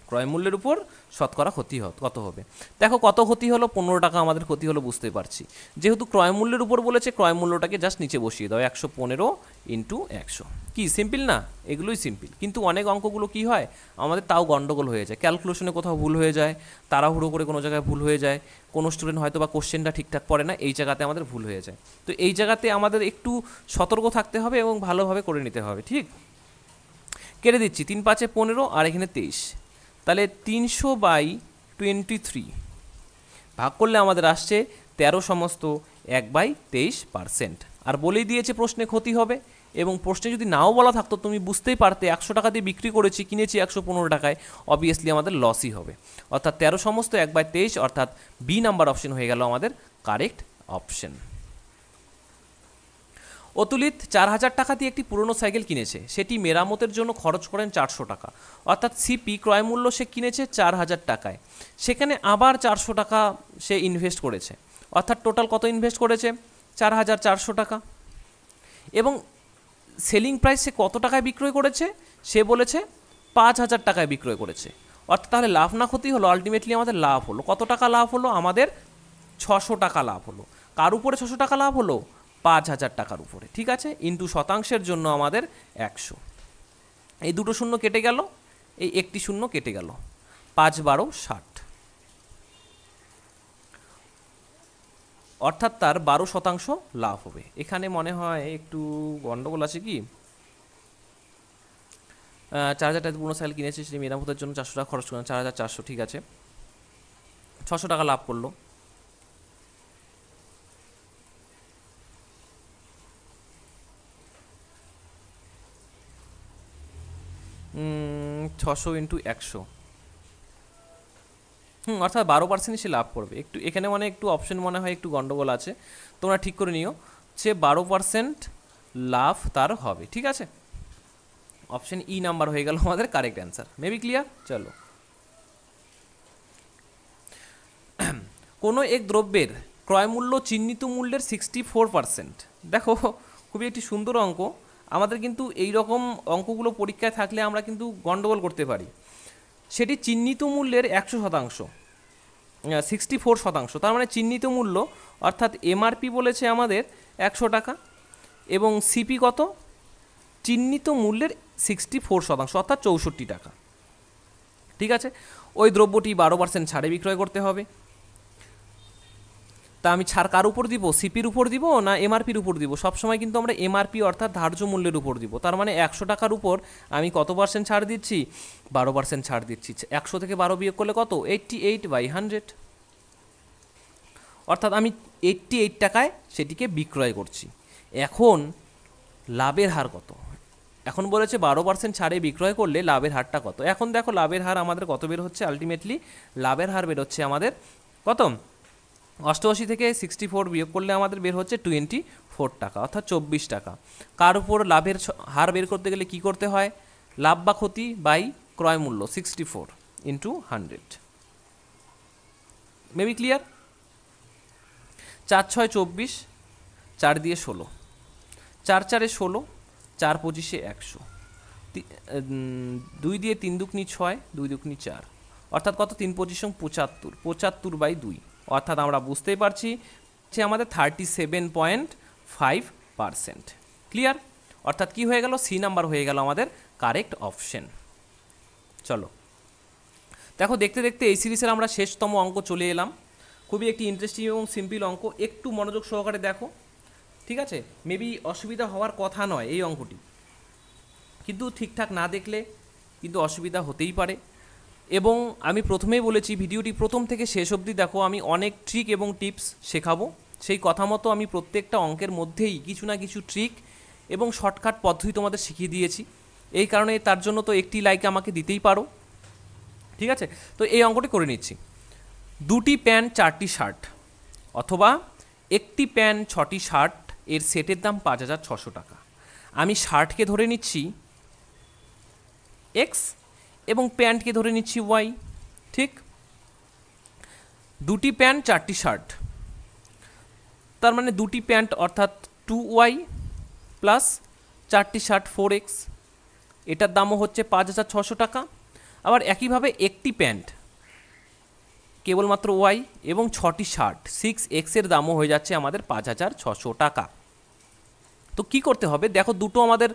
ক্রয় মূল্যের উপর শতকরা ক্ষতি কত হবে? দেখো কত ক্ষতি হলো? 15 টাকা আমাদের ক্ষতি হলো, বুঝতে পারছি। যেহেতু ক্রয় মূল্যের উপর বলেছে, ক্রয় মূল্যটাকে জাস্ট নিচে বসিয়ে দাও, 115 ইন্টু 100। কি সিম্পল না? এগুলোই সিম্পল। কিন্তু অনেক অঙ্কগুলো কি হয় আমাদের তাও গন্ডগোল হয়ে যায়, ক্যালকুলেশনে কোথাও ভুল হয়ে যায়, তাড়াহুড়ো করে কোনো জায়গায় ভুল হয়ে যায়, কোনো স্টুডেন্ট হয়তো বা কোশ্চেনটা ঠিকঠাক পড়ে না, এই জায়গাতে আমাদের ভুল হয়ে যায়। তো এই জায়গাতে আমাদের একটু সতর্ক থাকতে হবে এবং ভালোভাবে করে নিতে হবে। ঠিক, কেটে দিচ্ছি, 3 5 15 আর এখানে 23, তাহলে 300/23 ভাগ করলে আমাদের আসছে 13 সমস্ত 1/23%। আর বলেই দিয়েছে প্রশ্নে ক্ষতি হবে, এবং প্রশ্নে যদি নাও বলা থাকতো তুমি বুঝতেই পারতে 100 টাকা দিয়ে বিক্রি করেছি, কিনেছি 115 টাকায়, অবভিয়াসলি আমাদের লসই হবে। অর্থাৎ 13 সমস্ত 1/23, অর্থাৎ বি নাম্বার অপশন হয়ে গেল আমাদের কারেক্ট অপশন। অতুলিত 4000 টাকা দিয়ে একটি পুরনো সাইকেল কিনেছে, সেটি মেরামতের জন্য খরচ করেন 400 টাকা। অর্থাৎ সিপি ক্রয় মূল্য সে কিনেছে 4000 টাকায়, সেখানে আবার 400 টাকা সে ইনভেস্ট করেছে, অর্থাৎ টোটাল কত ইনভেস্ট করেছে? 4400 টাকা। এবং সেলিং প্রাইস সে কত টাকায় বিক্রয় করেছে? সে বলেছে 5000 টাকায় বিক্রয় করেছে। অর্থাৎ তাহলে লাভ না ক্ষতি হলো? আলটিমেটলি আমাদের লাভ হলো। কত টাকা লাভ হলো? আমাদের 600 টাকা লাভ হলো। কার উপরে 600 টাকা লাভ হলো? 5000 টাকার উপরে। ঠিক আছে, ইন্টু শতাংশের জন্য আমাদের 100। এই দুটো শূন্য কেটে গেল, এই একটি শূন্য কেটে গেল, 5 12 60, অর্থাৎ তার 12% লাভ হবে। এখানে মনে হয় একটু গন্ডগোল আছে। কি 4000 টাকা পুরনো সাইকেল কিনেছে, সেটি মেরামতের জন্য 400 টাকা খরচ করেন, 4400, ঠিক আছে, 600 টাকা লাভ করলো। 600 ইন্টু 100, অর্থাৎ 12% সে লাভ করবে। একটু এখানে মানে একটু অপশন মনে হয় একটু গন্ডগোল আছে, তোমরা ঠিক করে নিও। সে 12% লাভ তার হবে। ঠিক আছে, অপশন ই নাম্বার হয়ে গেল আমাদের কারেক্ট অ্যান্সার। Maybe clear? চলো, কোনো এক দ্রব্যের ক্রয় মূল্য চিহ্নিত মূল্যের 64%। দেখো খুবই একটি সুন্দর অঙ্ক। আমাদের কিন্তু এই রকম অঙ্কগুলো পরীক্ষায় থাকলে আমরা কিন্তু গণ্ডগোল করতে পারি। সেটি চিহ্নিত মূল্যের 100%, 64%, তার মানে চিহ্নিত মূল্য অর্থাৎ এমআরপি বলেছে আমাদের 100 টাকা এবং সিপি কত, চিহ্নিত মূল্যের 64%, অর্থাৎ 64 টাকা। ঠিক আছে, ওই দ্রব্যটি 12% ছাড়ে বিক্রয় করতে হবে। তা আমি ছাড় কার উপর দিব, সিপির উপর দিব না এমআরপির উপর দিব? সবসময় কিন্তু আমরা এমআরপি অর্থাৎ ধার্য মূল্যের উপর দিব। তার মানে 100 টাকার উপর আমি কত পার্সেন্ট ছাড় দিচ্ছি, 12% ছাড় দিচ্ছি। 100 থেকে 12 বিয়োগ করলে কত, 88/100, অর্থাৎ আমি 88 টাকায় সেটিকে বিক্রয় করছি। এখন লাভের হার কত, এখন বলেছে 12% ছাড়ে বিক্রয় করলে লাভের হারটা কত। এখন দেখো লাভের হার আমাদের কত বের হচ্ছে, আলটিমেটলি লাভের হার বের হচ্ছে আমাদের কত, 88 থেকে 64 বিয়োগ করলে আমাদের বের হচ্ছে 24 টাকা, অর্থাৎ 24 টাকা। কার উপর লাভের হার বের করতে গেলে কি করতে হয়, লাভ বা ক্ষতি বাই ক্রয় মূল্য 64 × 100। Maybe clear? 4 × 6 = 24, 4 দিয়ে 16, 4 × 4 = 16, 4 × 25 = 100, 2 দিয়ে 3 × 2 = 6, 2 × 2 = 4, অর্থাৎ কত, 3 × 25 = 75, 75/2, অর্থাৎ আমরা বুঝতেই পারছি যে আমাদের 37.5%। ক্লিয়ার? অর্থাৎ কি হয়ে গেল, সি নাম্বার হয়ে গেল আমাদের কারেক্ট অপশন। চলো দেখো, দেখতে দেখতে এই সিরিজের আমরা শেষতম অঙ্ক চলে এলাম। খুবই একটি ইন্টারেস্টিং এবং সিম্পল অঙ্ক, একটু মনোযোগ সহকারে দেখো। ঠিক আছে, মেবি অসুবিধা হওয়ার কথা নয় এই অঙ্কটি, কিন্তু ঠিকঠাক না দেখলে কিন্তু অসুবিধা হতেই পারে। এবং আমি প্রথমেই বলেছি ভিডিওটি প্রথম থেকে শেষ অবধি দেখো, আমি অনেক ট্রিক এবং টিপস শেখাবো। সেই কথা মতো আমি প্রত্যেকটা অঙ্কের মধ্যেই কিছু না কিছু ট্রিক এবং শর্টকাট পদ্ধতি তোমাদের শিখিয়ে দিয়েছি। এই কারণে তার জন্য তো একটি লাইক আমাকে দিতেই পারো। ঠিক আছে, তো এই অঙ্কটি করে নিচ্ছি। 2টি প্যান্ট 4টি শার্ট অথবা 1টি প্যান্ট 6টি শার্ট এর সেটের দাম 5600 টাকা। আমি শার্টকে ধরে নিচ্ছি এক্স এবং প্যান্টকে ধরে নিচ্ছি ওয়াই। ঠিক, 2টি প্যান্ট 4টি শার্ট, তার মানে 2টি প্যান্ট অর্থাৎ 2y প্লাস 4টি শার্ট 4x, এটার দামও হচ্ছে 5600 টাকা। আবার একইভাবে একটি প্যান্ট কেবলমাত্র ওয়াই এবং 6টি শার্ট 6x এর দামও হয়ে যাচ্ছে আমাদের 5600 টাকা। তো কি করতে হবে দেখো, দুটো আমাদের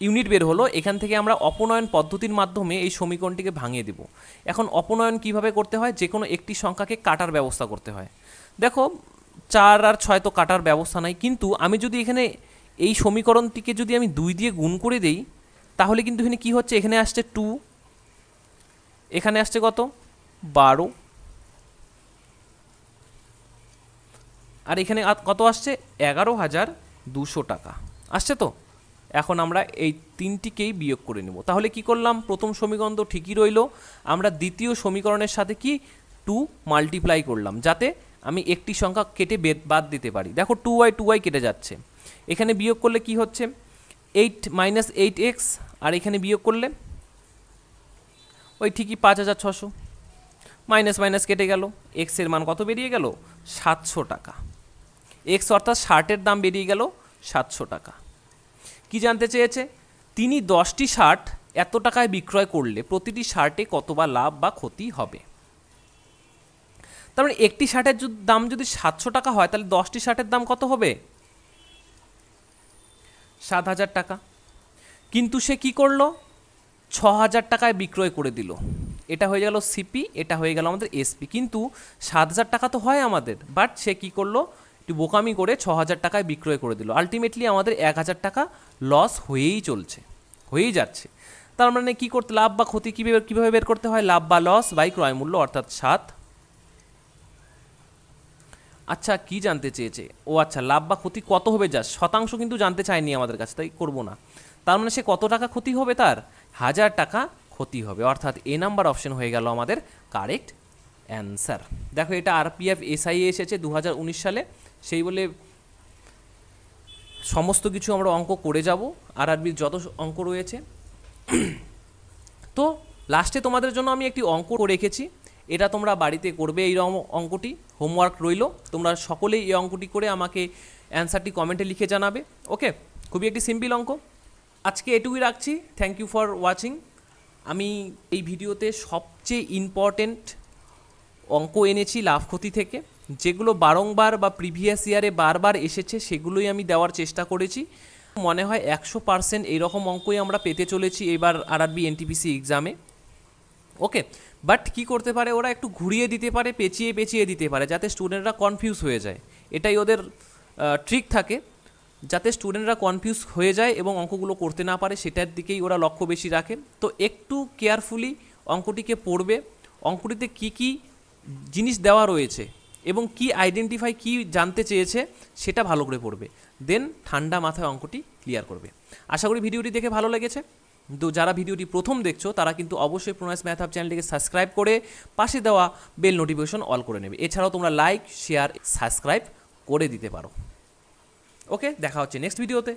ইউনিট বের হলো, এখান থেকে আমরা অপনয়ন পদ্ধতির মাধ্যমে এই সমীকরণটিকে ভাঙিয়ে দেব। এখন অপনয়ন কিভাবে করতে হয়, যে কোনো একটি সংখ্যাকে কাটার ব্যবস্থা করতে হয়। দেখো 4 আর 6 তো কাটার ব্যবস্থা নাই, কিন্তু আমি যদি এখানে এই সমীকরণটিকে যদি আমি 2 দিয়ে গুণ করে দেই, তাহলে কিন্তু এখানে কি হচ্ছে, এখানে আসছে 2, এখানে আসছে কত 12, আর এখানে কত আসছে 11200 টাকা আসছে। তো এখন আমরা এই তিনটিকেই বিয়োগ করে নেব। তাহলে কি করলাম, প্রথম সমীকরণ তো ঠিকই রইল, আমরা দ্বিতীয় সমীকরণের সাথে কি 2 মাল্টিপ্লাই করলাম, যাতে আমি একটি সংখ্যা কেটে বাদ দিতে পারি। দেখো 2y কেটে যাচ্ছে, এখানে বিয়োগ করলে কি হচ্ছে 8 - 8x, আর এখানে বিয়োগ করলে ওই ঠিকই 5600, মাইনাস মাইনাস কেটে গেল, এক্স এর মান কত বেরিয়ে গেল 700 টাকা। এক্স অর্থাৎ শার্টের দাম বেরিয়ে গেল 700 টাকা। কি জানতে চেয়েছে, তিনি 10টি শার্ট এত টাকায় বিক্রয় করলে প্রতিটি শার্টে কত বা লাভ বা ক্ষতি হবে। তার মানে একটি শার্টের দাম যদি 700 টাকা হয়, তাহলে 10টি শার্টের দাম কত হবে 7000 টাকা। কিন্তু সে কি করলো, 6000 টাকায় বিক্রয় করে দিল। এটা হয়ে গেল সিপি, এটা হয়ে গেল আমাদের এসপি। কিন্তু 7000 টাকা তো হয় আমাদের, বাট সে কি করলো, একটু বোকামি করে 6000 টাকায় বিক্রয় করে দিল। আলটিমেটলি আমাদের 1000 টাকা লস হয়েই যাচ্ছে। তার মানে কি করতে, লাভ বা ক্ষতি কীভাবে বের করতে হয়, লাভ বা লস বাই ক্রয় মূল্য অর্থাৎ 7। আচ্ছা কি জানতে চেয়েছে, ও আচ্ছা লাভ বা ক্ষতি কত হবে, যা শতাংশ কিন্তু জানতে চায়নি আমাদের কাছে, তাই করবো না। তার মানে সে কত টাকা ক্ষতি হবে, তার 1000 টাকা ক্ষতি হবে, অর্থাৎ এ নাম্বার অপশন হয়ে গেল আমাদের কারেক্ট অ্যান্সার। দেখো এটা আরপিএফ এসআইএ এসেছে 2019 সালে, সেই বলে সমস্ত কিছু আমরা অঙ্ক করে যাব, আরআরবির যত অঙ্ক রয়েছে। তো লাস্টে তোমাদের জন্য আমি একটি অঙ্ক রেখেছি, এটা তোমরা বাড়িতে করবে। এই অঙ্কটি হোমওয়ার্ক রইল, তোমরা সকলেই এই অঙ্কটি করে আমাকে অ্যান্সারটি কমেন্টে লিখে জানাবে। ওকে, খুব খুবই একটি সিম্পল অঙ্ক। আজকে এটুকুই রাখছি। Thank you for watching. আমি এই ভিডিওতে সবচেয়ে ইম্পর্টেন্ট অঙ্ক এনেছি লাভ ক্ষতি থেকে, যেগুলো বারংবার বা প্রিভিয়াস ইয়ারে বারবার এসেছে সেগুলোই আমি দেওয়ার চেষ্টা করেছি। মনে হয় 100% এইরকম অঙ্কই আমরা পেতে চলেছি এবার আরআরবি এনটিপিসি এক্সামে। ওকে, বাট কি করতে পারে ওরা, একটু ঘুরিয়ে দিতে পারে, পেঁচিয়ে পেঁচিয়ে দিতে পারে, যাতে স্টুডেন্টরা কনফিউজ হয়ে যায়। এটাই ওদের ট্রিক থাকে, যাতে স্টুডেন্টরা কনফিউজ হয়ে যায় এবং অঙ্কগুলো করতে না পারে, সেটার দিকেই ওরা লক্ষ্য বেশি রাখে। তো একটু কেয়ারফুলি অঙ্কটিকে পড়বে, অঙ্কটিতে কি কি জিনিস দেওয়া রয়েছে এবং কি আইডেন্টিফাই কি জানতে চেয়েছে সেটা ভালো করে পড়বে, দেন ঠান্ডা মাথায় অঙ্কটি ক্লিয়ার করবে। আশা করি ভিডিওটি দেখে ভালো লেগেছে। তো যারা ভিডিওটি প্রথম দেখছো তারা কিন্তু অবশ্যই প্রণয়েস ম্যাথ হাব চ্যানেলটিকে সাবস্ক্রাইব করে পাশে দেওয়া বেল নোটিফিকেশন অল করে নেবে। এছাড়াও তোমরা লাইক, শেয়ার, সাবস্ক্রাইব করে দিতে পারো। ওকে, দেখা হচ্ছে নেক্সট ভিডিওতে।